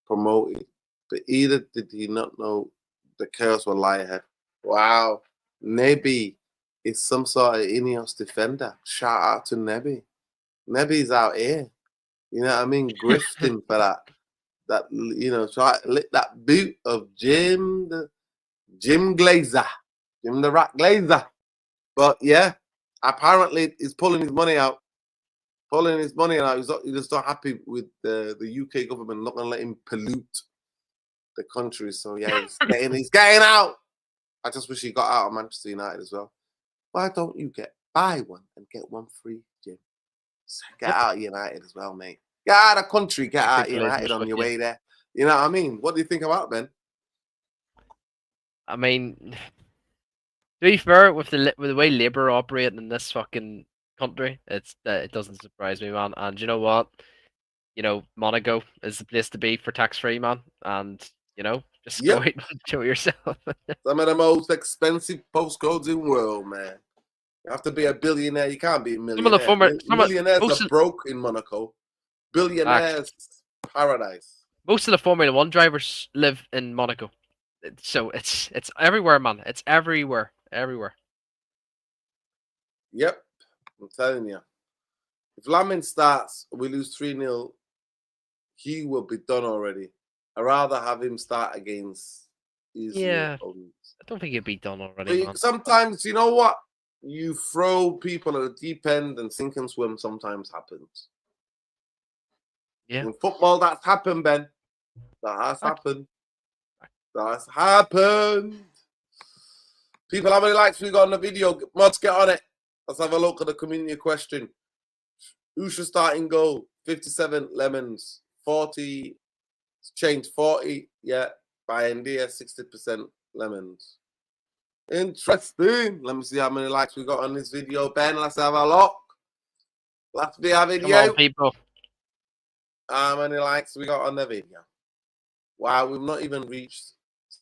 Speaker 1: promoted. But either did he not know the chaos will lie ahead. Wow. Nebi is some sort of Ineos defender. Shout out to Nebi. Nebi's out here. You know what I mean? Grifting for that. That, you know, try to lick that boot of Jim Glazer. Jim the Rat Glazer. But yeah, apparently he's pulling his money out. He's just not happy with the UK government, not going to let him pollute the country. So yeah, he's getting out. I just wish he got out of Manchester United as well. Why don't you buy one and get one free, Jim? So get out of United as well, mate. Get out of the country, get out of United on your way there. You know what I mean? What do you think about Ben?
Speaker 2: I mean, to be fair, with the way Labour operate in this fucking country, it doesn't surprise me, man. And you know what? You know, Monaco is the place to be for tax-free, man. And you know, just go out and show yourself.
Speaker 1: Some of the most expensive postcodes in the world, man. You have to be a billionaire. You can't be a millionaire. Millionaires are broke in Monaco. Billionaires paradise.
Speaker 2: Most of the Formula 1 drivers live in Monaco. So it's everywhere, man. It's everywhere.
Speaker 1: Yep. I'm telling you. If Lamin starts, we lose 3-0, he will be done already. I'd rather have him start against his opponents.
Speaker 2: I don't think he'll be done already, man.
Speaker 1: Sometimes, you know what? You throw people at the deep end and sink and swim sometimes happens.
Speaker 2: Yeah.
Speaker 1: In football, that's happened, Ben. That has happened. That's happened. People, how many likes we got on the video? Mods, get on it. Let's have a look at the community question. Who should start in goal? 57 Lemons. 40. Change 40. Yeah. By India, 60% Lemons. Interesting. Let me see how many likes we got on this video, Ben. Let's have a look. Let's be having you.
Speaker 2: Come on, people.
Speaker 1: How many likes we got on the video? Wow, we've not even reached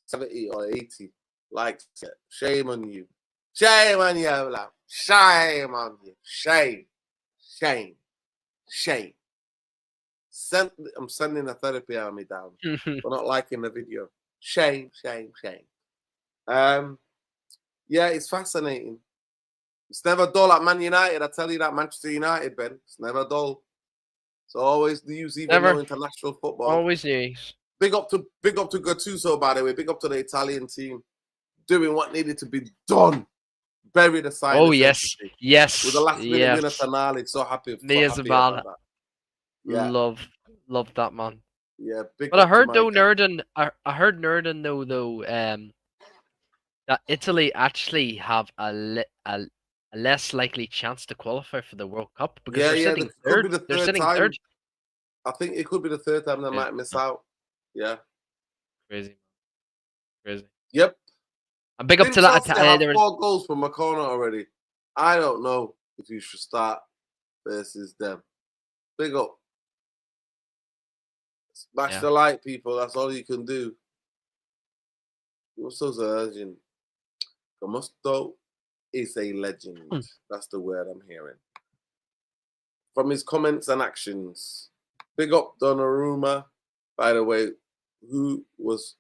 Speaker 1: 70 or 80 likes yet. Shame on you. Shame on you, love. Shame on you. Shame. I'm sending a therapy army down for not liking the video. Shame. Yeah, it's fascinating. It's never dull at Man United. I tell you that, Manchester United, Ben. It's never dull. It's always news, even though international football.
Speaker 2: Always news.
Speaker 1: Big up to Gattuso, by the way. Big up to the Italian team doing what needed to be done. Bury the side.
Speaker 2: Oh yes.
Speaker 1: With the last minute winner finale. So happy.
Speaker 2: About that. Yeah. Love that, man.
Speaker 1: Yeah.
Speaker 2: But I heard though, Nerden. I heard Nerden though. That Italy actually have a less likely chance to qualify for the World Cup because they're sitting third. They're sitting third.
Speaker 1: I think it could be the third time they might miss out. Yeah.
Speaker 2: Crazy.
Speaker 1: Yep.
Speaker 2: And big up
Speaker 1: Didn't
Speaker 2: to that.
Speaker 1: Chelsea have 4 goals from a corner already? I don't know if you should start versus them. Big up. Smash the like, people. That's all you can do. What's so urgent? Comusto is a legend. That's the word I'm hearing. From his comments and actions. Big up Donnarumma, by the way, who was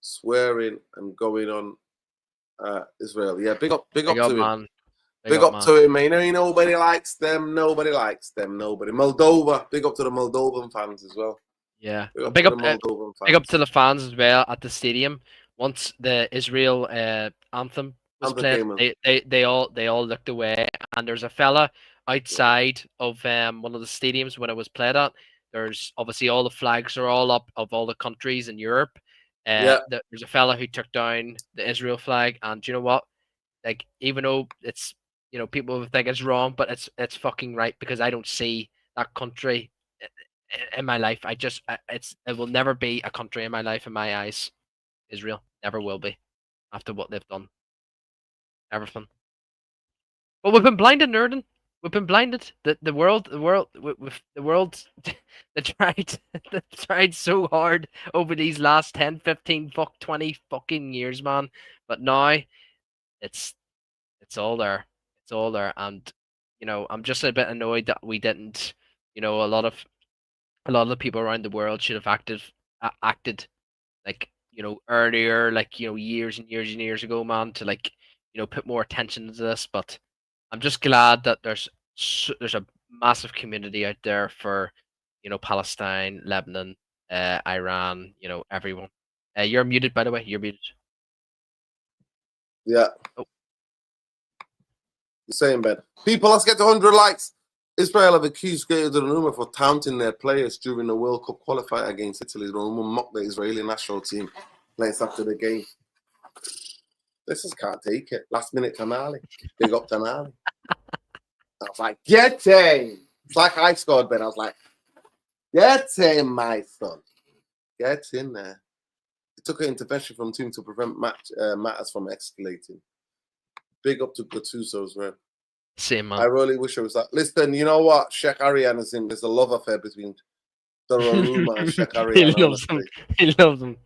Speaker 1: swearing and going on Israel. Yeah, big up to him.
Speaker 2: Man.
Speaker 1: Big up to him, man. Nobody likes them. Nobody. Moldova. Big up to the Moldovan fans as well.
Speaker 2: Yeah.
Speaker 1: Big up
Speaker 2: to the fans as well at the stadium. Once the Israel anthem was played, they all looked away. And there's a fella outside of one of the stadiums when it was played at. There's obviously all the flags are all up of all the countries in Europe. There's a fella who took down the Israel flag, and do you know what? Like, even though it's, you know, people think it's wrong, but it's fucking right, because I don't see that country in my life. It will never be a country in my life, in my eyes. Israel never will be, after what they've done. Everything. But we've been blinded, Nerdin. We've been blinded. The world, they tried so hard over these last 10, 15, 20 fucking years, man. But now it's all there. It's all there. And, you know, I'm just a bit annoyed that we didn't, you know, a lot of the people around the world should have acted like, you know, earlier, like, you know, years and years and years ago, man, to, like, you know, put more attention to this. But I'm just glad that there's a massive community out there for, you know, Palestine, Lebanon, Iran, you know, everyone. You're muted, by the way. You're muted.
Speaker 1: Yeah. Oh. You're saying, Ben. People, let's get to 100 likes. Israel have accused Donnarumma for taunting their players during the World Cup qualifier against Italy. Donnarumma mocked the Israeli national team players after the game. This just can't take it. Last minute Tonali. Big up Tonali. I was like, get him. It's like I scored, Ben. I was like, get him, my son. Get in there. It took an intervention from the team to prevent matters from escalating. Big up to Gattuso as well.
Speaker 2: Same, man.
Speaker 1: I really wish it was that. Listen, you know what? Sheikh Arian is in. There's a love affair between Donnarumma and Sheikh Arian.
Speaker 2: He loves him.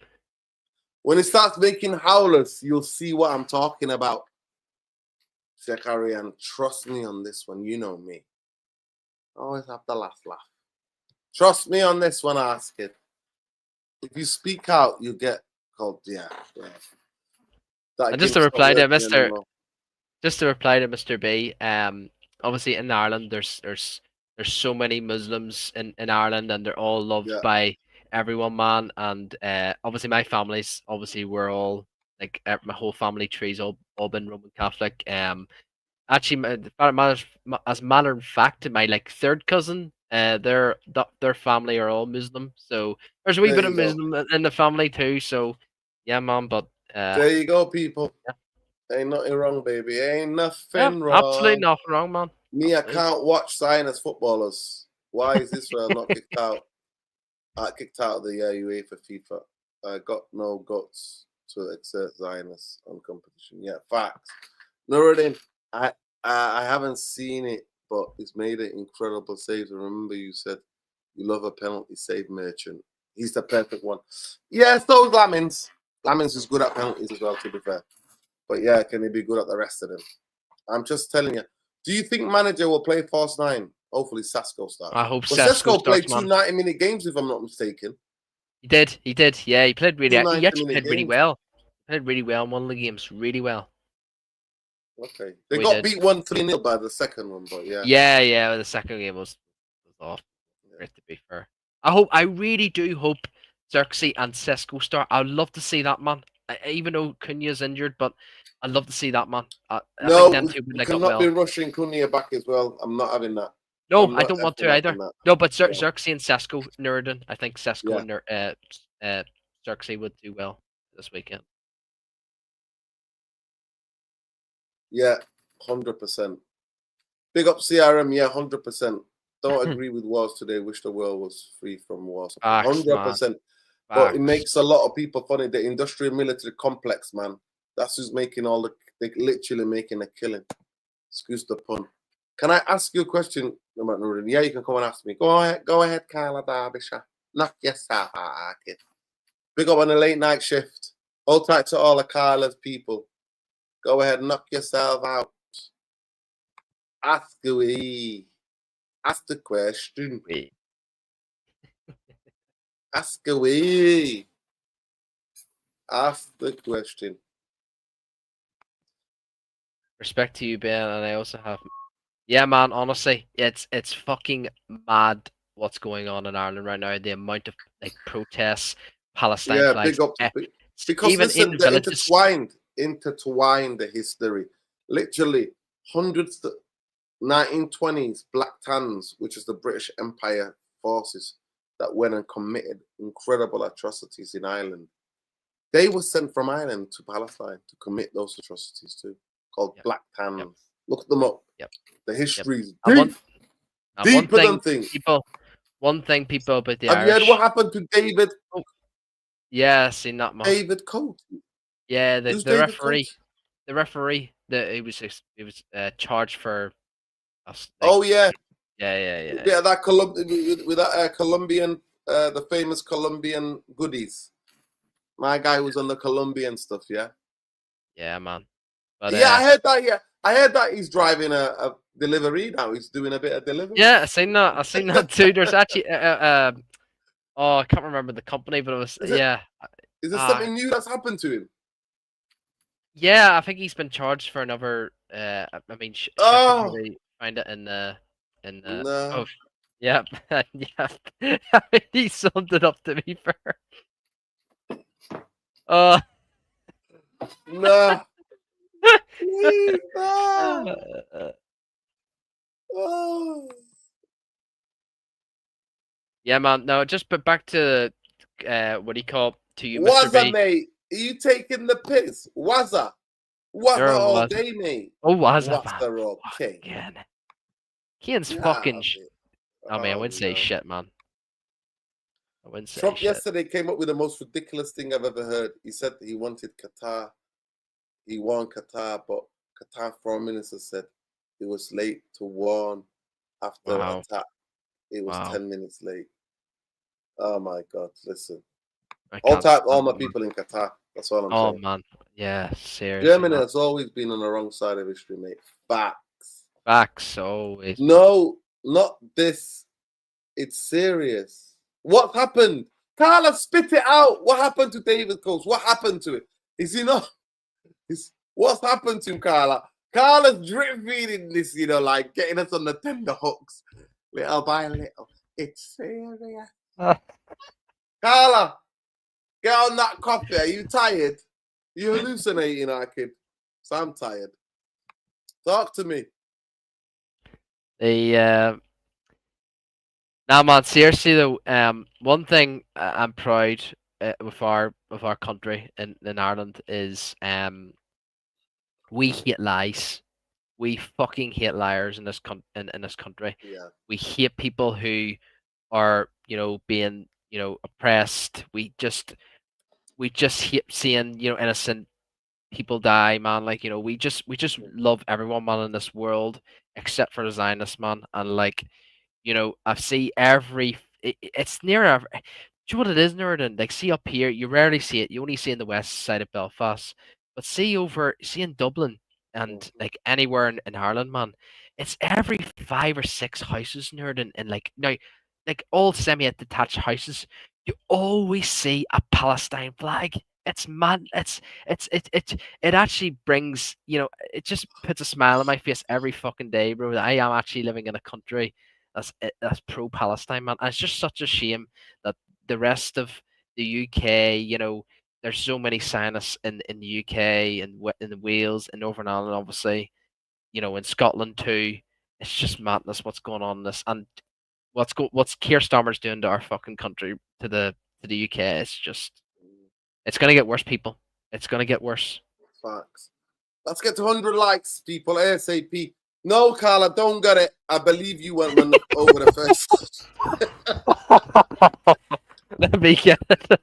Speaker 1: When he starts making howlers, you'll see what I'm talking about. Sheikh Arian, trust me on this one. You know me. Always have the last laugh. Trust me on this one, ask it. If you speak out, you get called. Yeah.
Speaker 2: And just to reply to Mr. B, obviously in Ireland there's so many Muslims in Ireland, and they're all loved by everyone, man. And obviously my family's we're all like, my whole family tree's all been Roman Catholic. Actually, as a matter of fact, my like third cousin, their family are all Muslim, so there's a wee bit of Muslim in the family too. So yeah, man. But
Speaker 1: there you go, people. Yeah. Ain't nothing wrong, baby. Ain't nothing wrong.
Speaker 2: Absolutely nothing wrong, man.
Speaker 1: Me, I can't watch Zionist footballers. Why is Israel not kicked out? Kicked out of the UEFA FIFA. I got no guts to exert Zionists on competition. Yeah, facts. Nuruddin, I haven't seen it, but he's made it incredible saves. And remember, you said you love a penalty save merchant. He's the perfect one. Yes, those Lamins. Lamins is good at penalties as well, to be fair. But yeah, can he be good at the rest of them? I'm just telling you. Do you think manager will play Force 9? Hopefully Sesko starts.
Speaker 2: I hope
Speaker 1: Sesko played 2 90-minute games, if I'm not mistaken.
Speaker 2: He did. Yeah, he played really. He actually played really well. He played really well in one of the games. Really well.
Speaker 1: Okay. They got beat 1-3-0 by the second one, but yeah.
Speaker 2: Yeah. The second game was off. Great, to be fair. I really do hope Xerxes and Sesko start. I'd love to see that, man. Even though Cunha's injured, but I'd love to see that, man. I think
Speaker 1: we cannot be rushing Cunha back as well. I'm not having that.
Speaker 2: No, I don't want to either. No, but Xerxes and Sesko, Nurden. I think Sesko and Xerxes would do well this weekend.
Speaker 1: Yeah, 100%. Big up CRM, yeah, 100%. Don't agree with wars today. Wish the world was free from wars. 100%. But it
Speaker 2: Facts.
Speaker 1: makes a lot of people funny. The industrial military complex, man. That's who's making all the. They literally making a killing. Excuse the pun. Can I ask you a question? Yeah, you can come and ask me. Go ahead, Carla Derbyshire. Knock yourself out, kid. Big up on the late night shift. Hold tight to all the Carla's people. Go ahead, knock yourself out. Ask away. Ask the question.
Speaker 2: Wait.
Speaker 1: Ask away. Ask the question.
Speaker 2: Respect to you, Ben, and I also have. Yeah, man. Honestly, it's fucking mad what's going on in Ireland right now. The amount of like protests, Palestine
Speaker 1: Yeah,
Speaker 2: flags,
Speaker 1: big up. Because
Speaker 2: even
Speaker 1: listen,
Speaker 2: in
Speaker 1: they're
Speaker 2: villages.
Speaker 1: intertwined the history. Literally hundreds of 1920s Black Tans, which is the British Empire forces that went and committed incredible atrocities in Ireland. They were sent from Ireland to Palestine to commit those atrocities too, called
Speaker 2: Yep.
Speaker 1: Black Tans.
Speaker 2: Yep.
Speaker 1: Look them up.
Speaker 2: Yep.
Speaker 1: The history is
Speaker 2: And
Speaker 1: deeper than things.
Speaker 2: One thing people about the
Speaker 1: Have
Speaker 2: Irish.
Speaker 1: you heard what happened to David?
Speaker 2: Oh. Yeah, seen that, man.
Speaker 1: David Coates.
Speaker 2: Yeah, the
Speaker 1: David
Speaker 2: referee.
Speaker 1: Coates?
Speaker 2: The referee. He was charged for. Us,
Speaker 1: Oh yeah.
Speaker 2: Yeah.
Speaker 1: That with that Colombian, the famous Colombian goodies. My guy was on the Colombian stuff. Yeah.
Speaker 2: Yeah, man. But,
Speaker 1: yeah, I heard that. Yeah, I heard that he's driving a delivery now. He's doing a bit of delivery.
Speaker 2: Yeah, I seen that too. There's actually oh, I can't remember the company, but it was
Speaker 1: Is there something new that's happened to him?
Speaker 2: Yeah, I think he's been charged for another. I mean, maybe find it in the.
Speaker 1: No.
Speaker 2: Oh, yeah, yeah. I mean, he summed it up to me for.
Speaker 1: No. Please, no. Oh.
Speaker 2: Yeah, man. No, just but back to what do you call to you,
Speaker 1: Mr.
Speaker 2: Mr. B.
Speaker 1: Mate, are you taking the piss? Wazza all day, mate.
Speaker 2: Oh, Wazza,
Speaker 1: okay.
Speaker 2: Again. Keane's fucking. I mean, I wouldn't say shit, man. I wouldn't say
Speaker 1: Trump
Speaker 2: shit.
Speaker 1: yesterday came up with the most ridiculous thing I've ever heard. He said that he wanted Qatar. He won Qatar, but Qatar foreign minister said he was late to warn after attack. It was 10 minutes late. Oh my God! Listen, all my people in Qatar. That's all I'm saying.
Speaker 2: Oh man, yeah, seriously.
Speaker 1: Germany has always been on the wrong side of history, mate.
Speaker 2: Facts, always.
Speaker 1: No, not this. It's serious. What happened? Carla, spit it out. What happened to David Coates? What happened to it? Is he not? What's happened to him, Carla? Carla's drip feeding this, like getting us on the tender hooks. Little by little. It's serious. Carla, get on that coffee. Are you tired? You're hallucinating, our kid. So I'm tired. Talk to me.
Speaker 2: Now, man, seriously though, one thing I'm proud with our country in Ireland is we hate lies. We fucking hate liars in this in this country.
Speaker 1: Yeah.
Speaker 2: We hate people who are being oppressed. We just hate seeing innocent people die, man. Like we just love everyone, man, in this world except for the Zionists, man. And like I see it's near every. Do you know what it is, Nerd? Like, see up here, you rarely see it. You only see in the west side of Belfast, but see in Dublin and like anywhere in Ireland, man, it's every 5 or 6 houses, Nerd, and like now, like all semi-detached houses, you always see a Palestine flag. It's mad. It actually brings it just puts a smile on my face every fucking day, bro. That I am actually living in a country that's pro-Palestine, man. And it's just such a shame that the rest of the UK, there's so many Zionists in the UK and in Wales and Northern Ireland, obviously, in Scotland too. It's just madness what's going on in this, and what's Keir Starmer's doing to our fucking country, to the UK. It's gonna get worse, people. It's gonna get worse.
Speaker 1: Facts. Let's get to 100 likes, people, ASAP. No, Carla, don't get it. I believe you went over the first.
Speaker 2: Let me get it.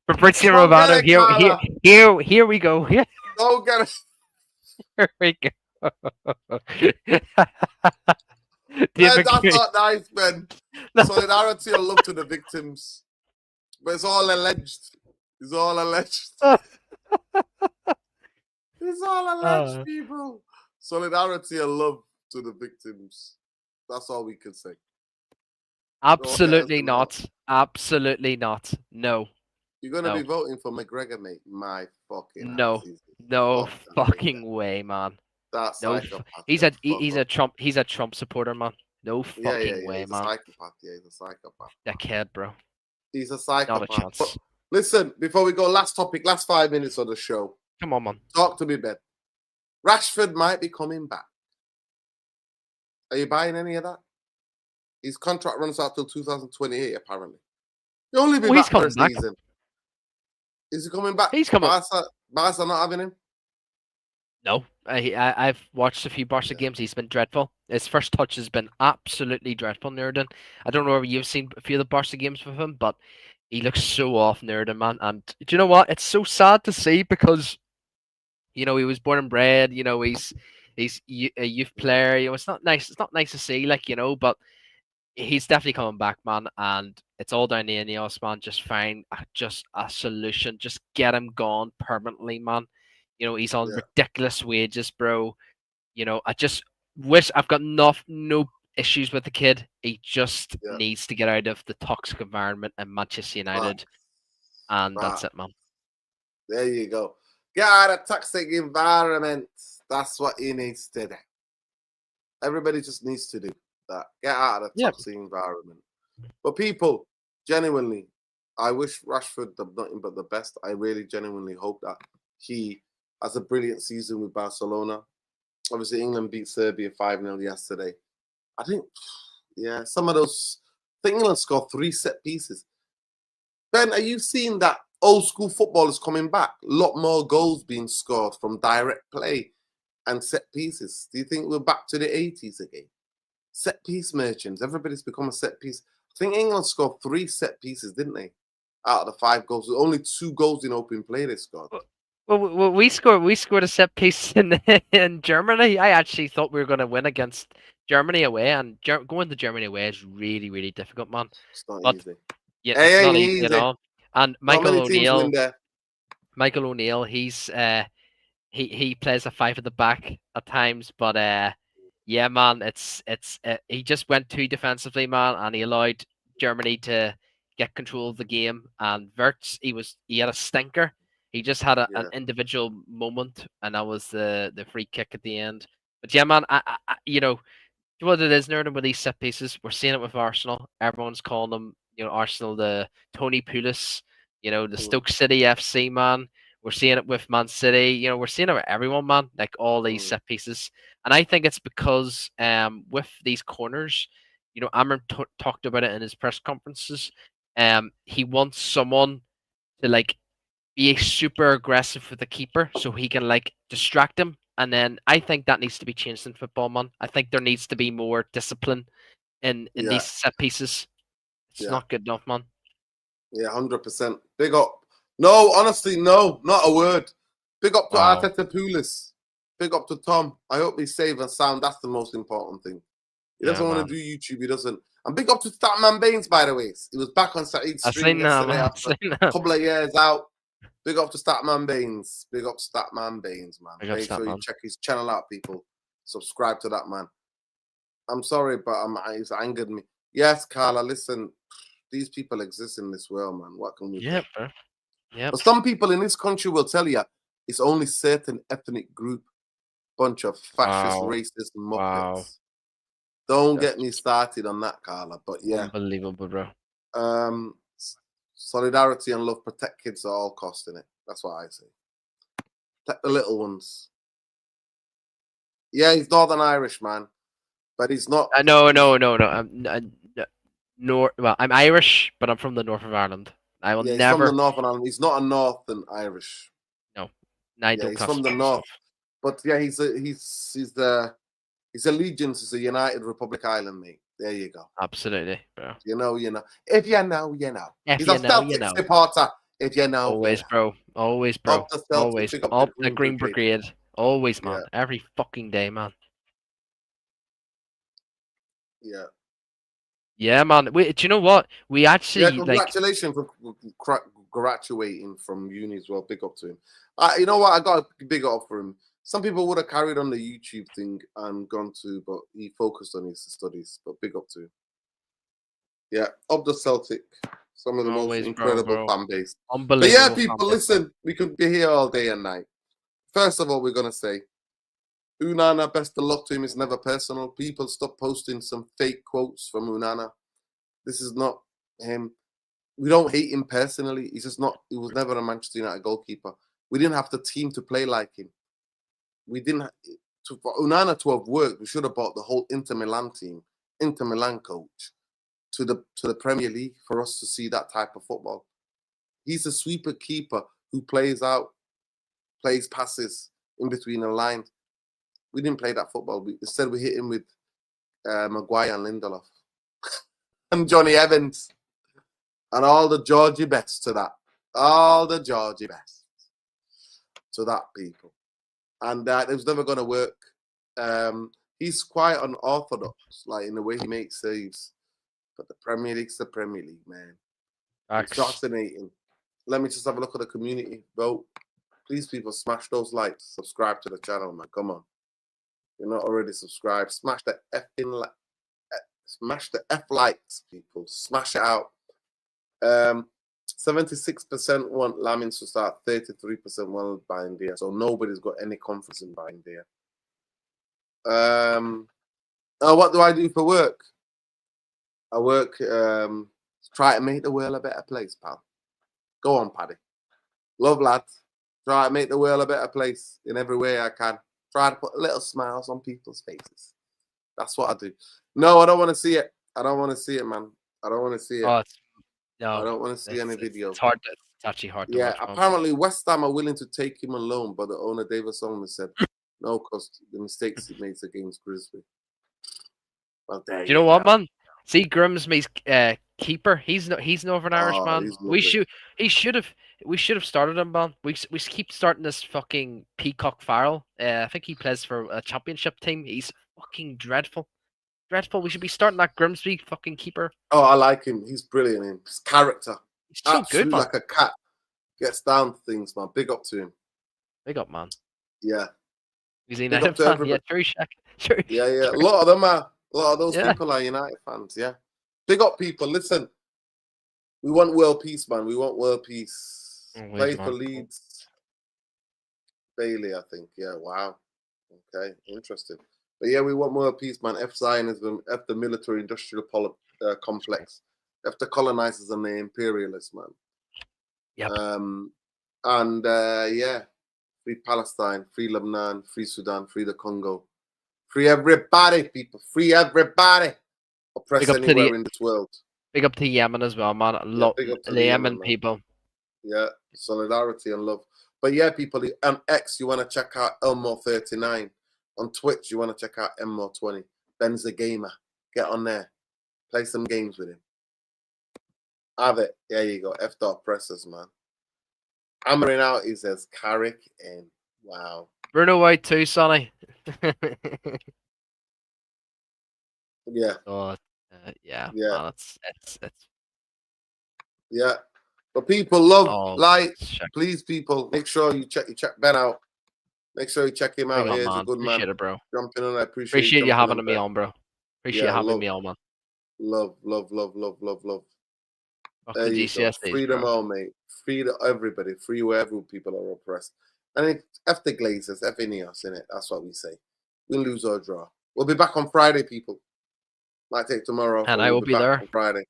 Speaker 2: Fabrizio
Speaker 1: Don't get
Speaker 2: Romano.
Speaker 1: it, Carla.
Speaker 2: Here we go. Here
Speaker 1: Don't get it.
Speaker 2: we go.
Speaker 1: Man,
Speaker 2: David
Speaker 1: that's
Speaker 2: Gray.
Speaker 1: not nice, man. Solidarity and love to the victims. But it's all alleged. It's all alleged. It's all alleged, people. Solidarity and love to the victims. That's all we can say.
Speaker 2: Absolutely not. Absolutely not. No.
Speaker 1: You're gonna be voting for McGregor, mate. My fucking
Speaker 2: no.
Speaker 1: ass.
Speaker 2: No fucking way, man.
Speaker 1: That's
Speaker 2: no. He's a Trump supporter, man. No fucking way,
Speaker 1: he's
Speaker 2: man.
Speaker 1: A psychopath. Yeah, he's a psychopath.
Speaker 2: That kid, bro.
Speaker 1: He's a psychopath.
Speaker 2: Not a chance.
Speaker 1: But listen, before we go, last topic, last 5 minutes of the show.
Speaker 2: Come on, man.
Speaker 1: Talk to me, Ben. Rashford might be coming back. Are you buying any of that? His contract runs out till 2028, apparently. He'll only be back for a season. Is he coming back?
Speaker 2: He's coming.
Speaker 1: Barca not having him?
Speaker 2: No. I've watched a few Barca games. He's been dreadful. His first touch has been absolutely dreadful, Nerdin. I don't know if you've seen a few of the Barca games with him, but he looks so off, Nerdin, man. And do you know what? It's so sad to see because, he was born and bred. He's a youth player. It's not nice. It's not nice to see, but he's definitely coming back, man. And it's all down to Ineos, man. Just find just a solution. Just get him gone permanently, man. He's on ridiculous wages, bro. I just wish I've got no issues with the kid. He just needs to get out of the toxic environment in Manchester United. And that's it, man.
Speaker 1: There you go. Get out of toxic environment. That's what he needs to do. Everybody just needs to do that. Get out of the toxic environment. But people, genuinely, I wish Rashford nothing but the best. I really genuinely hope that he has a brilliant season with Barcelona. Obviously, England beat Serbia 5-0 yesterday. I think, some of those. I think England scored 3 set pieces. Ben, are you seeing that old school football is coming back? A lot more goals being scored from direct play and set pieces. Do you think we're back to the 80s again? Set piece merchants. Everybody's become a set piece. I think England scored 3 set pieces, didn't they? Out of the 5 goals. Only 2 goals in open play they scored.
Speaker 2: Well, we scored a set piece in Germany. I actually thought we were going to win against Germany away, and going to Germany away is really, really difficult, man.
Speaker 1: It's not easy.
Speaker 2: Yeah, it's not easy at all. And Michael O'Neill, he's he plays a 5 at the back at times, but yeah, man, it's he just went too defensively, man, and he allowed Germany to get control of the game. And Wirtz, he had a stinker. He just had an individual moment, and that was the free kick at the end. But yeah, man, I what it is, Nerdin, with these set pieces. We're seeing it with Arsenal. Everyone's calling them, Arsenal the Tony Pulis, the Stoke City FC, man. We're seeing it with Man City. We're seeing it with everyone, man. Like all these set pieces, and I think it's because with these corners, Amram talked about it in his press conferences. He wants someone to be super aggressive with the keeper so he can distract him. And then I think that needs to be changed in football, man. I think there needs to be more discipline in these set pieces. It's not good enough, man. Yeah,
Speaker 1: 100%. Big up. No, honestly, no, not a word. Big up to Arteta Pulis. Big up to Tom. I hope he's safe and sound. That's the most important thing. He doesn't want to do YouTube. He doesn't. And big up to Statman Baines, by the way. He was back on Saturday's stream yesterday after a couple of years out. Big up to Statman Baines. Big up Statman Baines, man. Make sure you check his channel out, people. Subscribe to that, man. I'm sorry, but it's angered me. Yes, Carla, listen. These people exist in this world, man. What can we do?
Speaker 2: Bro. Yeah.
Speaker 1: But some people in this country will tell you it's only certain ethnic group, bunch of fascist, racist muppets. Wow. Don't get me started on that, Carla. But yeah.
Speaker 2: Unbelievable, bro.
Speaker 1: Solidarity and love, protect kids at all costs, innit? That's what I say. Protect the little ones. Yeah, he's Northern Irish, man. But he's not.
Speaker 2: No. I'm Irish, but I'm from the north of Ireland. I will never.
Speaker 1: He's from the north of Ireland. He's not a Northern Irish.
Speaker 2: No,
Speaker 1: he's from the north. But yeah, his allegiance is a United Republic Island, mate. There you go.
Speaker 2: Absolutely, bro.
Speaker 1: You know. If you know, you know.
Speaker 2: If
Speaker 1: He's
Speaker 2: you
Speaker 1: a
Speaker 2: know, you
Speaker 1: Celtic
Speaker 2: know.
Speaker 1: supporter. If you know,
Speaker 2: Always,
Speaker 1: you know.
Speaker 2: bro. Always, bro.
Speaker 1: Up the Celtic,
Speaker 2: Always.
Speaker 1: pick up
Speaker 2: Up
Speaker 1: the
Speaker 2: the Green Brigade. Always, man.
Speaker 1: Yeah.
Speaker 2: Every fucking day, man.
Speaker 1: Yeah.
Speaker 2: Yeah, man. Do you know what? We actually
Speaker 1: Yeah, congratulations for graduating from uni as well. Big up to him. You know what? I got a big up for him. Some people would have carried on the YouTube thing and gone to, but he focused on his studies. But big up to him. Yeah, up the Celtic. Some of the
Speaker 2: always,
Speaker 1: most incredible
Speaker 2: bro.
Speaker 1: fan base. But
Speaker 2: Unbelievable.
Speaker 1: yeah, people, listen, we could be here all day and night. First of all, we're going to say, Onana, best of luck to him. It's never personal. People stop posting some fake quotes from Onana. This is not him. We don't hate him personally. He's just not, he was never a Manchester United goalkeeper. We didn't have the team to play like him. We didn't, for Onana to have worked, we should have bought the whole Inter Milan team, Inter Milan coach, to the Premier League for us to see that type of football. He's a sweeper keeper who plays passes in between the line. We didn't play that football. Instead, we hit him with Maguire and Lindelof and Johnny Evans and all the Georgie bets to that. All the Georgie bets to that, people. And it was never going to work. He's quite unorthodox, like in the way he makes saves. But the Premier League's the Premier League, man. It's fascinating. Let me just have a look at the community vote. Please, people, smash those likes. Subscribe to the channel, man. Come on. You're not already subscribed. Smash the F likes, people. Smash it out. 76% want Lamins to start. 33% want Buendia. So nobody's got any confidence in Buendia. What do I do for work? I work try to make the world a better place, pal. Go on, Paddy. Love, lads. Try to make the world a better place in every way I can. Try to put little smiles on people's faces. That's what I do. No, I don't want to see it. I don't want to see it, man. I don't want to see it. I don't want to see any video.
Speaker 2: It's hard. It's actually hard to watch.
Speaker 1: Apparently West Ham are willing to take him on loan, but the owner, David Solomon, said no, because the mistakes he makes against Grimsby. Well,
Speaker 2: do you know what, man? See Grimsby's keeper. He's Northern Irish, man. We should have started him, man. We keep starting this fucking Peacock Farrell. I think he plays for a championship team. He's fucking dreadful. Dreadful. We should be starting that Grimsby fucking keeper.
Speaker 1: Oh, I like him. He's brilliant in his character.
Speaker 2: He's so good, man.
Speaker 1: Like a cat. Gets down to things, man. Big up to him.
Speaker 2: Big up, man.
Speaker 1: Yeah.
Speaker 2: He's a United fan. Yeah, true, Shaq.
Speaker 1: Yeah. A lot of them are. A lot of those people are United fans, yeah. Big up, people. Listen, we want world peace, man. We want world peace. Play for Leeds. Bailey, I think. Yeah, wow. Okay, interesting. But yeah, we want world peace, man. F Zionism, F the military-industrial complex, F the colonizers and the imperialists, man.
Speaker 2: Yep.
Speaker 1: Yeah, free Palestine, free Lebanon, free Sudan, free the Congo. Free everybody, people. Free everybody. Oppressed anywhere in this world.
Speaker 2: Big up to Yemen as well, man. Big up to the Yemen people.
Speaker 1: Yeah, solidarity and love. But yeah, people, on X, you want to check out Elmo39. On Twitch, you want to check out Elmo20. Ben's the gamer. Get on there. Play some games with him. Have it. There you go. F the oppressors, man. Hammering out, he says, Carrick in. Wow.
Speaker 2: Bruno White too, Sonny.
Speaker 1: Yeah.
Speaker 2: Oh,
Speaker 1: yeah.
Speaker 2: Man, it's
Speaker 1: yeah. But people love please, people, make sure you check Ben out. Make sure you check him out. He's a good man.
Speaker 2: Appreciate it, bro.
Speaker 1: Jumping on. I
Speaker 2: appreciate you having me on, bro. Appreciate having me on, man.
Speaker 1: Love. There you go. Freedom all, mate. Free to everybody. Free wherever people are oppressed. And F the Glazers, F Ineos, innit? That's what we say. We'll lose or draw. We'll be back on Friday, people. Might take tomorrow.
Speaker 2: And I will be there
Speaker 1: on Friday.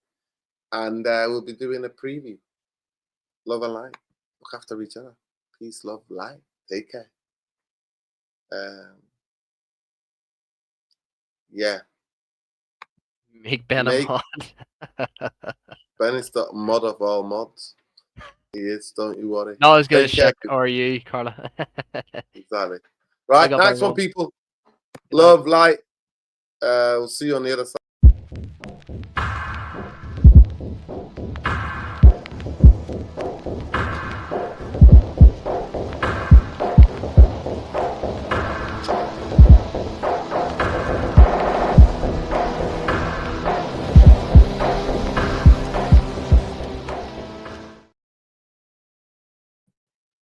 Speaker 1: And we'll be doing a preview. Love and light. Look after each other. Peace, love, light. Take care. Yeah.
Speaker 2: Make Ben a mod.
Speaker 1: Ben is the mod of all mods. He is, don't you worry.
Speaker 2: No, I was going to check. Or are you, Carla?
Speaker 1: Exactly. Right, next one, people. Love, light. We'll see you on the other side.